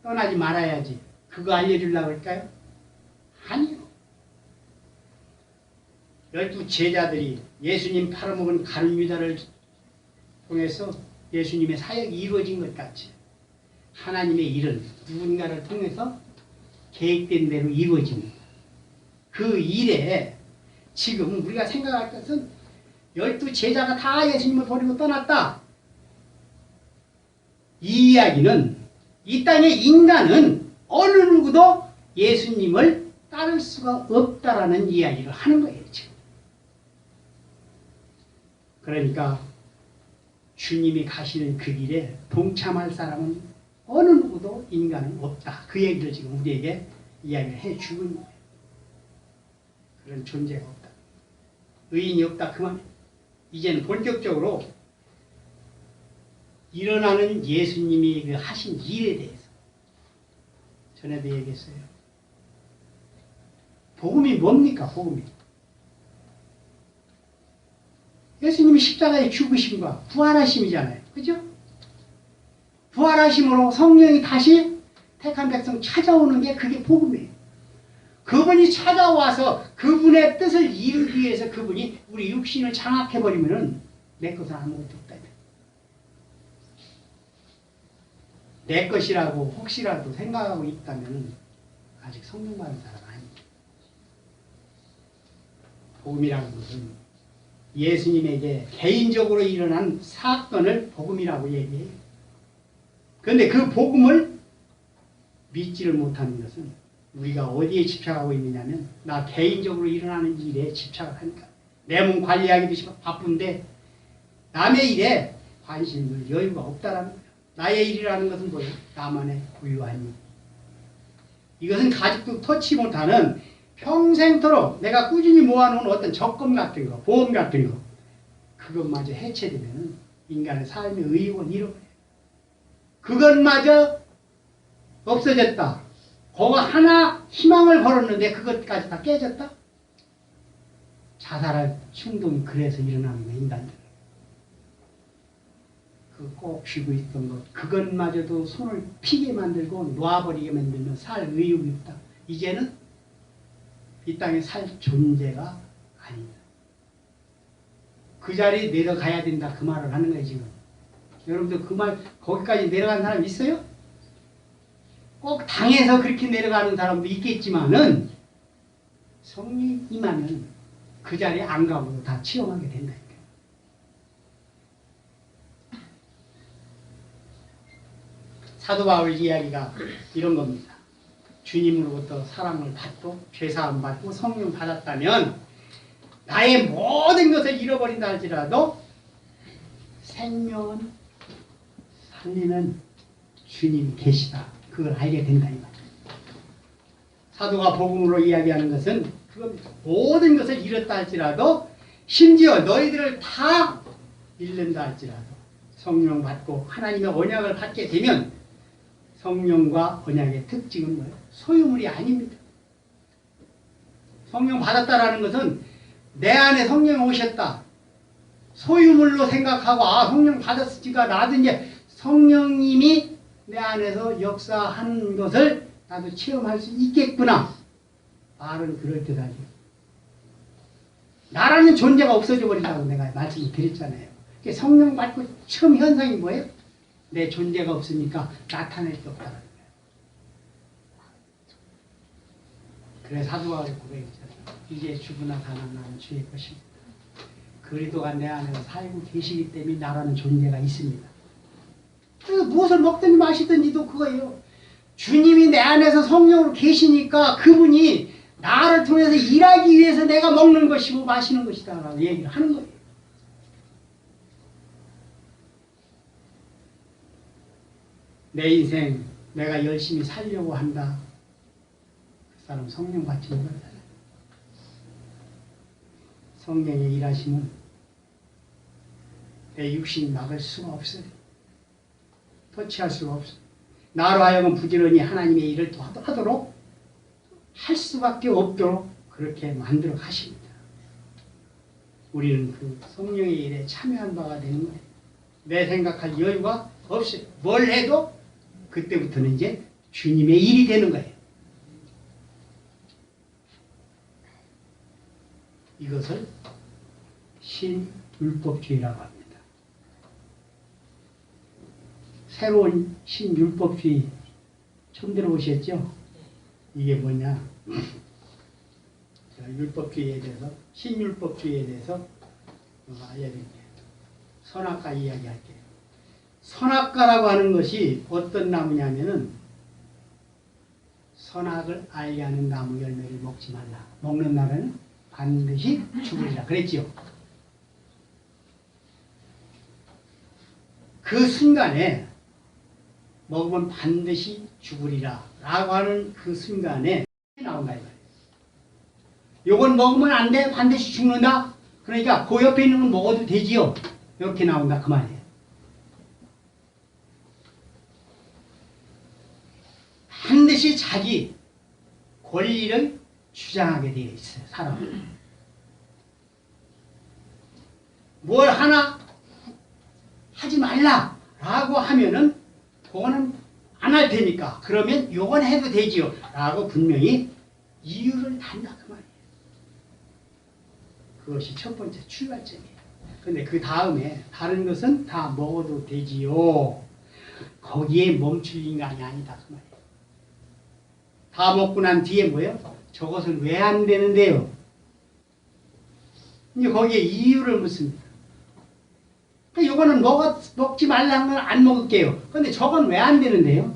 떠나지 말아야지. 그거 알려주려고 할까요? 아니요. 12 제자들이 예수님 팔아먹은 가룟 유다를 통해서 예수님의 사역이 이루어진 것 같이 하나님의 일은 누군가를 통해서 계획된 대로 이루어집니다. 그 일에 지금 우리가 생각할 것은 12 제자가 다 예수님을 버리고 떠났다. 이 이야기는 이 땅의 인간은 어느 누구도 예수님을 따를 수가 없다라는 이야기를 하는 거예요. 지금. 그러니까 주님이 가시는 그 길에 동참할 사람은 어느 누구도 인간은 없다. 그 얘기를 지금 우리에게 이야기를 해주는 거예요. 그런 존재가 없다. 의인이 없다. 그만. 이제는 본격적으로 일어나는 예수님이 하신 일에 대해서 전에도 얘기했어요. 복음이 뭡니까? 복음이. 예수님이 십자가에 죽으심과 부활하심이잖아요. 그죠? 부활하심으로 성령이 다시 택한 백성 찾아오는 게 그게 복음이에요. 그분이 찾아와서 그분의 뜻을 이루기 위해서 그분이 우리 육신을 장악해버리면은 내 것은 아무것도 없다. 내 것이라고 혹시라도 생각하고 있다면 아직 성령 받은 사람 아닙니다. 복음이라는 것은 예수님에게 개인적으로 일어난 사건을 복음이라고 얘기해요. 그런데 그 복음을 믿지를 못하는 것은 우리가 어디에 집착하고 있느냐면 나 개인적으로 일어나는 일에 집착을 하니까 내 몸 관리하기도 바쁜데 남의 일에 관심을 여유가 없다라는 거예요. 나의 일이라는 것은 뭐예요? 나만의 고유한 일. 이것은 가족도 터치 못하는 평생토록 내가 꾸준히 모아놓은 어떤 적금 같은 거, 보험 같은 거 그것마저 해체되면 인간의 삶의 의욕은 잃어버려요. 그것마저 없어졌다. 그거 하나 희망을 걸었는데 그것까지 다 깨졌다? 자살할 충동이 그래서 일어나는 거예요. 인간들. 그 꼭 쥐고 있던 것 그것마저도 손을 피게 만들고 놔버리게 만들면 살 의욕이 없다. 이제는 이 땅에 살 존재가 아니다. 그 자리에 내려가야 된다. 그 말을 하는 거예요. 지금. 여러분들 그 말 거기까지 내려간 사람 있어요? 꼭 당해서 그렇게 내려가는 사람도 있겠지만은 성령이 임하면 그 자리에 안 가고도 다 체험하게 된다니까요. 사도 바울 이야기가 이런 겁니다. 주님으로부터 사랑을 받고 죄사함 받고 성령 받았다면 나의 모든 것을 잃어버린다 할지라도 생명은 살리는 주님이 계시다. 그걸 알게 된다 이 말이에요. 사도가 복음으로 이야기하는 것은 그겁니다. 모든 것을 잃었다 할지라도 심지어 너희들을 다 잃는다 할지라도 성령 받고 하나님의 언약을 받게 되면 성령과 언약의 특징은 뭐예요? 소유물이 아닙니다. 성령 받았다라는 것은 내 안에 성령이 오셨다. 소유물로 생각하고 아 성령 받았으니까 나도 이제 성령님이 내 안에서 역사하는 것을 나도 체험할 수 있겠구나. 말은 그럴듯하죠. 나라는 존재가 없어져 버린다고 내가 말씀을 드렸잖아요. 성령 받고 처음 현상이 뭐예요? 내 존재가 없으니까 나타낼 게 없다는 거예요. 그래 사도가 고백했잖아요. 이제 죽으나 사나 나는 주의 것입니다. 그리스도가 내 안에서 살고 계시기 때문에 나라는 존재가 있습니다. 그래서 무엇을 먹든지 마시든지도 그거예요. 주님이 내 안에서 성령으로 계시니까 그분이 나를 통해서 일하기 위해서 내가 먹는 것이고 마시는 것이다 라고 얘기를 하는 거예요. 내 인생 내가 열심히 살려고 한다. 그 사람 성령 받치는 거잖아요. 성령의 일하심은 내 육신이 막을 수가 없어요. 터치할 수가 없어요. 나로 하여금 부지런히 하나님의 일을 또 하도록 할 수밖에 없도록 그렇게 만들어 가십니다. 우리는 그 성령의 일에 참여한 바가 되는 거예요. 내 생각할 여유가 없어요. 뭘 해도 그때부터는 이제 주님의 일이 되는 거예요. 이것을 신율법주의라고 합니다. 새로운 신율법주의 처음 들어보셨죠? 이게 뭐냐? 율법주의에 대해서 신율법주의에 대해서 알려드릴게요. 선악과 이야기할게요. 선악과라고 하는 것이 어떤 나무냐면은 선악을 알게 하는 나무 열매를 먹지 말라. 먹는 날에는 반드시 죽으리라 그랬지요. 그 순간에 먹으면 반드시 죽으리라 라고 하는 그 순간에 나온다 이 말이에요. 요건 먹으면 안 돼. 반드시 죽는다. 그러니까 그 옆에 있는 건 먹어도 되지요. 이렇게 나온다 그 말이에요. 반드시 자기 권리를 주장하게 되어 있어요. 사람은. 뭘 하나 하지 말라 라고 하면은 그거는 안 할 테니까 그러면 요건 해도 되지요 라고 분명히 이유를 단다 그 말이에요. 그것이 첫 번째 출발점이에요. 근데 그 다음에 다른 것은 다 먹어도 되지요. 거기에 멈출 인간이 아니다 그 말이에요. 다 먹고 난 뒤에 뭐예요? 저것은 왜 안 되는데요? 이제 거기에 이유를 묻습니다. 이거는 먹지 말라는 건 안 먹을게요. 그런데 저건 왜 안 되는데요?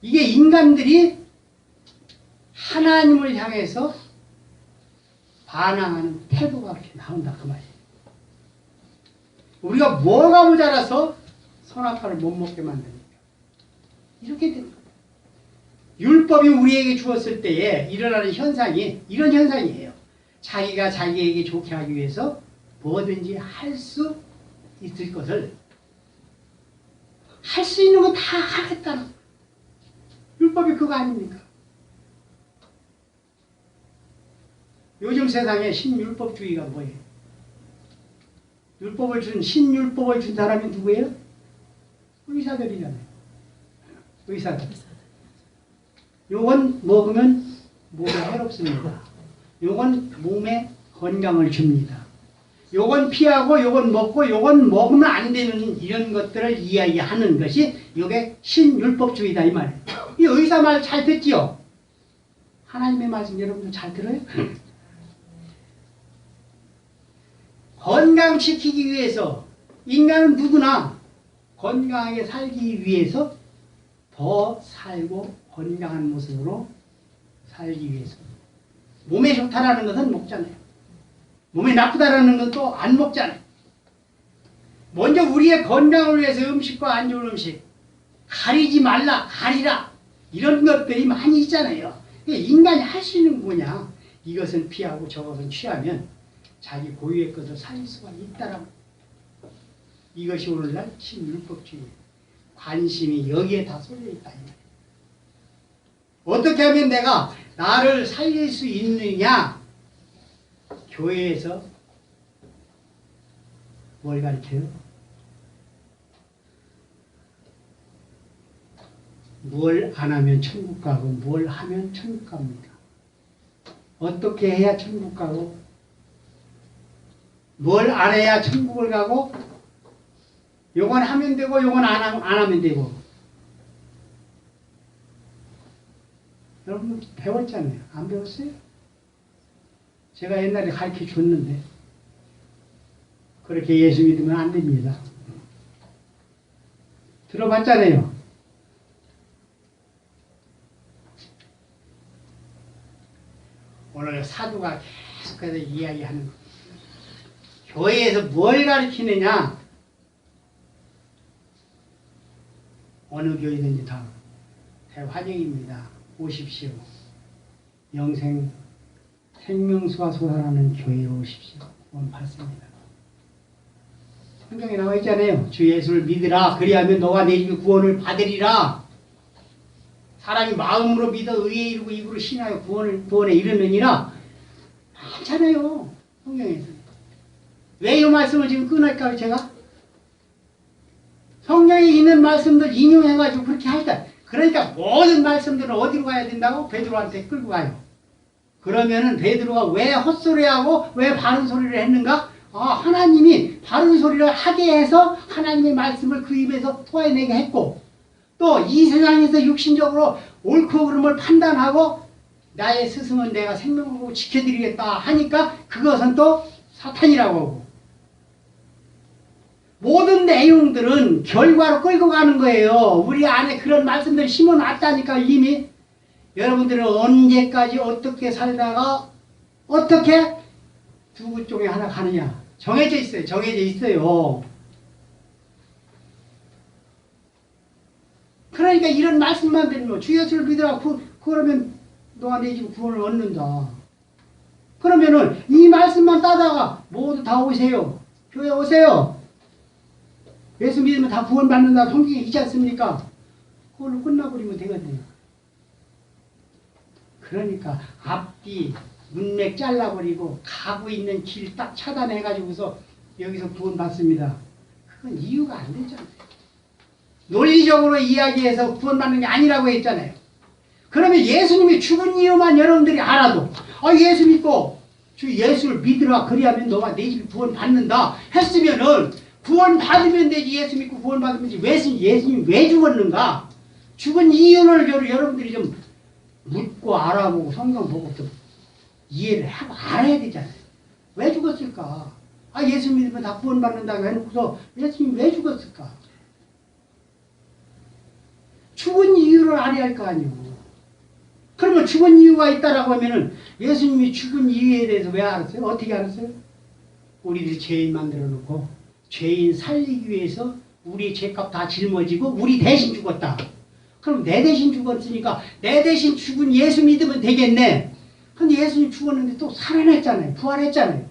이게 인간들이 하나님을 향해서 반항하는 태도가 그렇게 나온다 그 말이에요. 우리가 뭐가 모자라서 선악과를 못 먹게 만듭니까? 이렇게 되는 거예요. 율법이 우리에게 주었을 때에 일어나는 현상이 이런 현상이에요. 자기가 자기에게 좋게 하기 위해서 뭐든지 할 수 있을 것을 할 수 있는 거 다 하겠다는 거예요. 율법이 그거 아닙니까? 요즘 세상에 신율법주의가 뭐예요? 신율법을 준 사람이 누구예요? 의사들이잖아요. 의사들. 요건 먹으면 몸에 해롭습니다. 요건 몸에 건강을 줍니다. 요건 피하고 요건 먹고 요건 먹으면 안 되는 이런 것들을 이야기하는 것이 요게 신율법주의다 이 말이에요. 이 의사 말 잘 듣지요? 하나님의 말씀 여러분들 잘 들어요? 건강시키기 위해서 인간은 누구나 건강하게 살기 위해서 더 살고 건강한 모습으로 살기 위해서 몸에 좋다라는 것은 먹잖아요. 몸에 나쁘다라는 건 또 안 먹잖아요. 먼저 우리의 건강을 위해서 음식과 안 좋은 음식 가리지 말라, 가리라 이런 것들이 많이 있잖아요. 인간이 할 수 있는 게 뭐냐? 이것은 피하고 저것은 취하면 자기 고유의 것을 살릴 수가 있다라고. 이것이 오늘날 신율법주의 관심이 여기에 다 쏠려 있다. 어떻게 하면 내가 나를 살릴 수 있느냐? 교회에서 뭘 가르쳐요? 뭘 안 하면 천국 가고 뭘 하면 천국 갑니다. 어떻게 해야 천국 가고 뭘 안 해야 천국을 가고 요건 하면 되고 요건 안 하면 되고. 여러분 배웠잖아요. 안 배웠어요? 제가 옛날에 가르쳐 줬는데 그렇게 예수 믿으면 안 됩니다. 들어봤잖아요. 오늘 사도가 계속해서 이야기하는 거. 교회에서 뭘 가르치느냐? 어느 교회든지 다 대환영입니다. 오십시오. 영생 생명수가 솟아나는 교회로 오십시오. 오늘 받습니다. 성경에 나와 있잖아요. 주 예수를 믿으라. 그리하면 너와 내 집이 구원을 받으리라. 사람이 마음으로 믿어 의에 이르고 입으로 신하여 구원에 이르느니라. 많잖아요. 성경에서. 왜 이 말씀을 지금 끊을까요, 제가? 성경에 있는 말씀들 인용해가지고 그렇게 할때, 그러니까 모든 말씀들은 어디로 가야 된다고? 베드로한테 끌고 가요. 그러면은 베드로가 왜 헛소리하고 왜 바른 소리를 했는가? 하나님이 바른 소리를 하게 해서 하나님의 말씀을 그 입에서 토해내게 했고, 또 이 세상에서 육신적으로 옳고 그름을 판단하고 나의 스승은 내가 생명을 보고 지켜드리겠다 하니까 그것은 또 사탄이라고 하고, 모든 내용들은 결과로 끌고 가는 거예요. 우리 안에 그런 말씀들 심어놨다니까. 이미 여러분들은 언제까지 어떻게 살다가 어떻게 두부 쪽에 하나 가느냐 정해져 있어요. 정해져 있어요. 그러니까 이런 말씀만 드리면 주 예수를 믿으라. 그러면 너가 내 집 구원을 얻는다. 그러면은 이 말씀만 따다가 모두 다 오세요. 교회 오세요. 예수 믿으면 다 구원받는다. 성경에 있지 않습니까? 그걸로 끝나버리면 되거든요. 그러니까 앞뒤 문맥 잘라버리고 가고 있는 길 딱 차단해가지고서 여기서 구원받습니다. 그건 이유가 안 되잖아요. 논리적으로 이야기해서 구원받는 게 아니라고 했잖아요. 그러면 예수님이 죽은 이유만 여러분들이 알아도 예수 믿고 주 예수를 믿으라. 그리하면 너가 내 집이 구원받는다 했으면은 구원받으면 되지. 예수 믿고 구원받으면 되지. 예수님이 왜 죽었는가? 죽은 이유를 여러분들이 좀 묻고 알아보고 성경 보고 좀 이해를 하고 알아야 되잖아요. 왜 죽었을까? 예수 믿으면 다 구원받는다고 해놓고서 예수님이 왜 죽었을까? 죽은 이유를 알아야 할 거 아니에요. 그러면 죽은 이유가 있다라고 하면은 예수님이 죽은 이유에 대해서 왜 알았어요? 어떻게 알았어요? 우리들 죄인 만들어 놓고 죄인 살리기 위해서 우리 죄값 다 짊어지고 우리 대신 죽었다. 그럼 내 대신 죽었으니까 내 대신 죽은 예수 믿으면 되겠네. 근데 예수님 죽었는데 또 살아났잖아요. 부활했잖아요.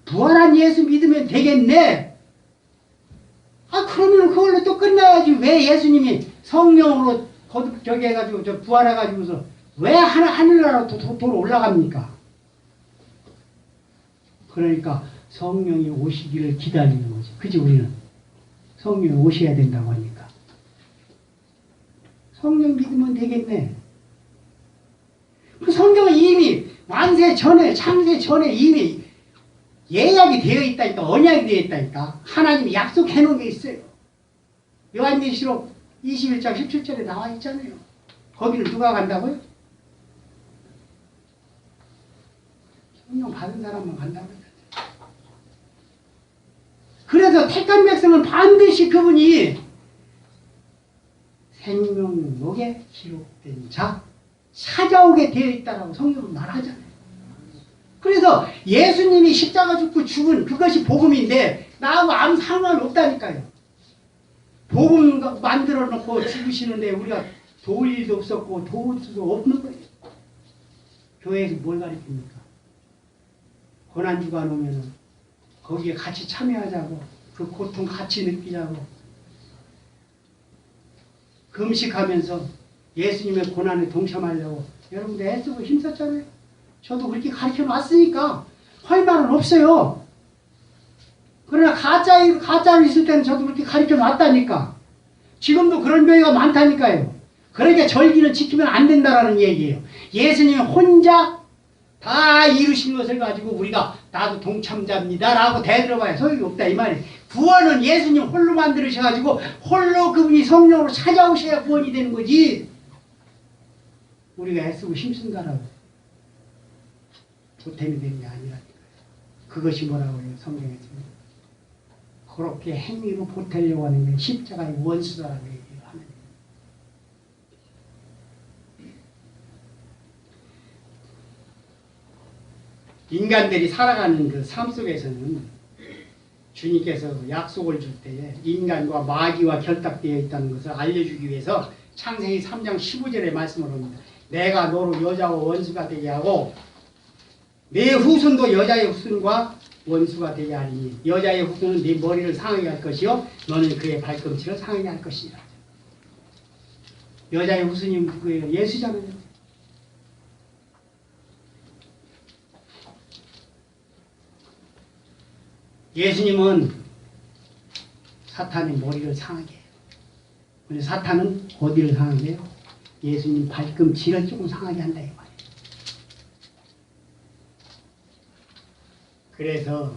부활한 예수 믿으면 되겠네. 그러면 그걸로 또 끝나야지. 왜 예수님이 성령으로 거듭 저기 해가지고 저 부활해가지고서 왜 하늘나라로 도로 올라갑니까? 그러니까 성령이 오시기를 기다리는 거지. 그치, 우리는. 성령이 오셔야 된다고 하니까. 성령 믿으면 되겠네. 그 성경은 이미 완세 전에, 창세 전에 이미 예약이 되어 있다니까. 언약이 되어 있다니까. 하나님이 약속해 놓은 게 있어요. 요한계시록 21장 17절에 나와 있잖아요. 거기를 누가 간다고요? 성령 받은 사람만 간다고요. 그래서 택한 백성은 반드시 그분이 생명록에 기록된 자 찾아오게 되어 있다라고 성경은 말하잖아요. 그래서 예수님이 십자가 죽고 죽은 그것이 복음인데 나하고 아무 상관이 없다니까요. 복음 만들어 놓고 죽으시는데 우리가 도울 일도 없었고 도울 수도 없는 거예요. 교회에서 뭘 가르칩니까? 고난주가 오면은 거기에 같이 참여하자고, 그 고통 같이 느끼자고, 금식하면서 예수님의 고난에 동참하려고 여러분들 애쓰고 힘썼잖아요. 저도 그렇게 가르쳐 놨으니까 할 말은 없어요. 그러나 가짜로 있을 때는 저도 그렇게 가르쳐 놨다니까. 지금도 그런 교회가 많다니까요. 그러니까 절기는 지키면 안 된다라는 얘기예요. 예수님 혼자 다 이루신 것을 가지고 우리가 나도 동참자입니다 라고 대들어봐야 소용이 없다 이 말이에요. 구원은 예수님 홀로 만들으셔가지고 홀로 그분이 성령으로 찾아오셔야 구원이 되는 거지. 우리가 애쓰고 힘쓴다라고 보탬이 되는 게 아니라 그것이 뭐라고 해요 성경에서. 그렇게 행위로 보태려고 하는 게 십자가의 원수다라고 얘기를 하는 거예요. 인간들이 살아가는 그 삶 속에서는 주님께서 약속을 줄 때에 인간과 마귀와 결탁되어 있다는 것을 알려주기 위해서 창세기 3장 15절에 말씀을 합니다. 내가 너로 여자와 원수가 되게 하고 내 후손도 여자의 후손과 원수가 되게 하리니 여자의 후손은 네 머리를 상하게 할 것이요 너는 그의 발꿈치를 상하게 할 것이라. 여자의 후손이 누구예요? 예수잖아요. 예수님은 사탄의 머리를 상하게 해요. 근데 사탄은 어디를 상하게 해요? 예수님 발꿈치를 조금 상하게 한다 이 말이에요. 그래서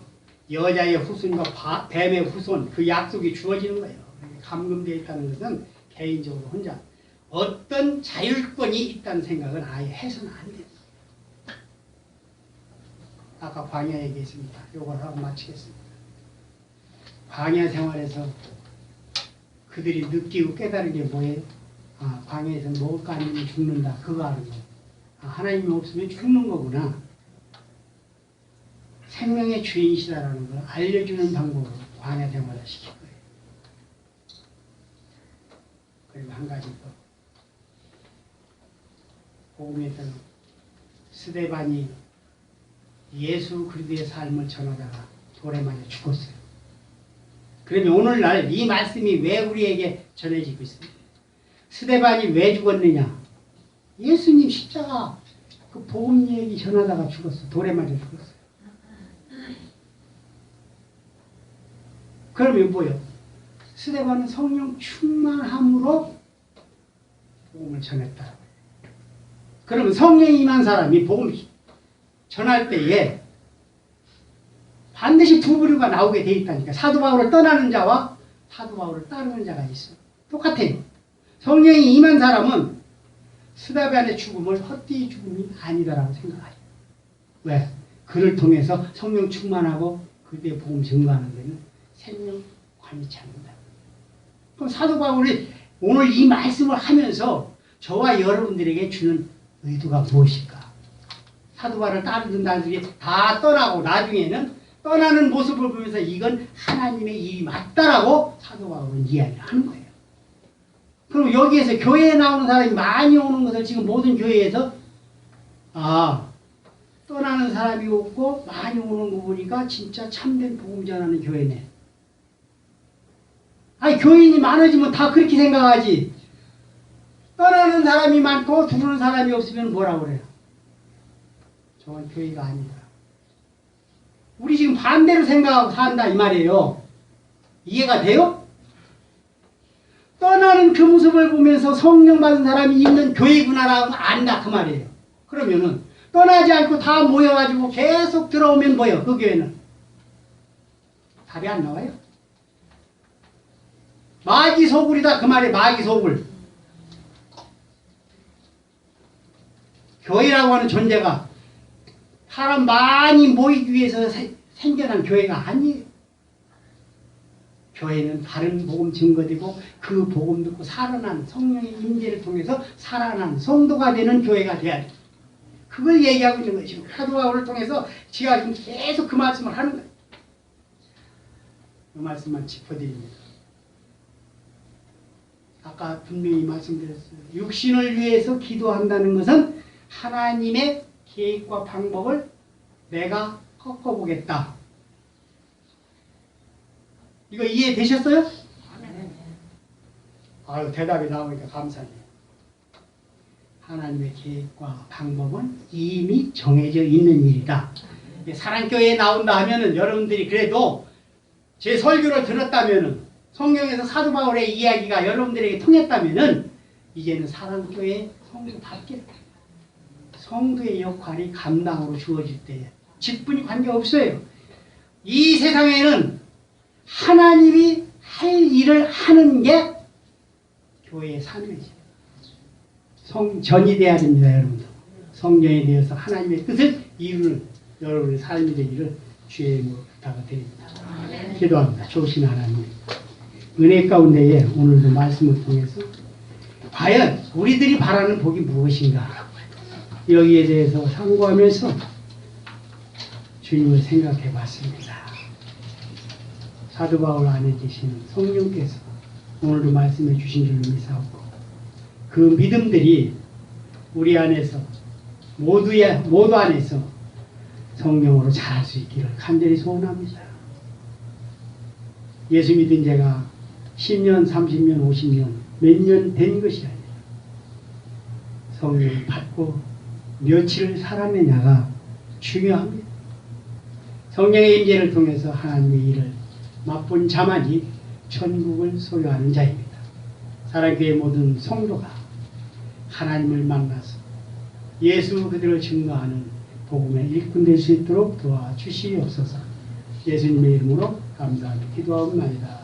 여자의 후손과 뱀의 후손 그 약속이 주어지는 거예요. 감금되어 있다는 것은 개인적으로 혼자 어떤 자율권이 있다는 생각은 아예 해서는 안 돼요. 아까 광야 얘기했습니다. 요걸 하고 마치겠습니다. 광야 생활에서 그들이 느끼고 깨달은 게 뭐예요? 아, 광야에서 먹을 거 아니면 죽는다. 그거 하는 거예요. 아, 하나님이 없으면 죽는 거구나. 생명의 주인이시다라는 걸 알려주는 방법으로 광야 생활을 시킨 거예요. 그리고 한 가지 더. 복음에서는 스데반이 예수 그리스도의 삶을 전하다가 돌에 맞아 죽었어요. 그러면 오늘날 이 말씀이 왜 우리에게 전해지고 있습니까? 스데반이 왜 죽었느냐? 예수님 십자가 그 복음 얘기 전하다가 죽었어. 돌에 맞아 죽었어요. 그러면 뭐요? 스데반은 성령 충만함으로 복음을 전했다. 그러면 성령이 임한 사람이 복음 전할 때에 반드시 두 부류가 나오게 돼 있다니까. 사도 바울을 떠나는 자와 사도 바울을 따르는 자가 있어. 똑같아요. 성령이 임한 사람은 스데반의 죽음을 헛되이 죽음이 아니다라고 생각하죠. 왜? 그를 통해서 성령 충만하고 그때 복음 증거하는 데는 생명 관이치 않는다. 그럼 사도 바울이 오늘 이 말씀을 하면서 저와 여러분들에게 주는 의도가 무엇일까? 사도 바울을 따르는 자들이 다 떠나고 나중에는 떠나는 모습을 보면서 이건 하나님의 일이 맞다라고 사도 바울은 이야기를 하는 거예요. 그럼 여기에서 교회에 나오는 사람이 많이 오는 것을 지금 모든 교회에서 떠나는 사람이 없고 많이 오는 거 보니까 진짜 참된 복음 전하는 교회네. 아니 교인이 많아지면 다 그렇게 생각하지. 떠나는 사람이 많고 들어오는 사람이 없으면 뭐라고 그래요? 저건 교회가 아니다. 우리 지금 반대로 생각하고 산다 이 말이에요. 이해가 돼요? 떠나는 그 모습을 보면서 성령 받은 사람이 있는 교회구나라고 안다 그 말이에요. 그러면은 떠나지 않고 다 모여가지고 계속 들어오면 뭐예요? 그 교회는 답이 안 나와요. 마귀 소굴이다 그 말이에요. 마귀 소굴. 교회라고 하는 존재가 사람 많이 모이기 위해서 생겨난 교회가 아니에요. 교회는 다른 복음 증거되고 그 복음 듣고 살아난 성령의 임재를 통해서 살아난 성도가 되는 교회가 돼야 돼. 그걸 얘기하고 있는 거죠. 사도 바울을 통해서 제가 지금 계속 그 말씀을 하는 거예요. 그 말씀만 짚어드립니다. 아까 분명히 말씀드렸어요. 육신을 위해서 기도한다는 것은 하나님의 계획과 방법을 내가 꺾어보겠다. 이거 이해되셨어요? 아유, 대답이 나오니까 감사해요. 하나님의 계획과 방법은 이미 정해져 있는 일이다. 사랑교회에 나온다 하면은 여러분들이 그래도 제 설교를 들었다면은 성경에서 사도 바울의 이야기가 여러분들에게 통했다면은 이제는 사랑교회 성도답게 성도의 역할이 감당으로 주어질 때 직분이 관계없어요. 이 세상에는 하나님이 할 일을 하는 게 교회의 사명이죠. 성전이 돼야 됩니다, 여러분들. 성전이 되어서 하나님의 뜻을 이루는 여러분의 삶이 되기를 주의 이름으로 부탁을 드립니다. 기도합니다. 좋으신 하나님, 은혜 가운데에 오늘도 말씀을 통해서 과연 우리들이 바라는 복이 무엇인가, 여기에 대해서 상고하면서 주님을 생각해 봤습니다. 사도 바울 안에 계시는 성령께서 오늘도 말씀해 주신 줄로 믿사옵고, 그 믿음들이 우리 안에서 모두 안에서 성령으로 자랄 수 있기를 간절히 소원합니다. 예수 믿은 제가 10년, 30년, 50년, 몇 년 된 것이 아니라 성령을 받고 며칠을 살았느냐가 중요합니다. 성령의 임재를 통해서 하나님의 일을 맛본 자만이 천국을 소유하는 자입니다. 사랑교회 모든 성도가 하나님을 만나서 예수 그대로 증거하는 복음의 일꾼 될 수 있도록 도와주시옵소서. 예수님의 이름으로 감사하며 기도하옵나이다.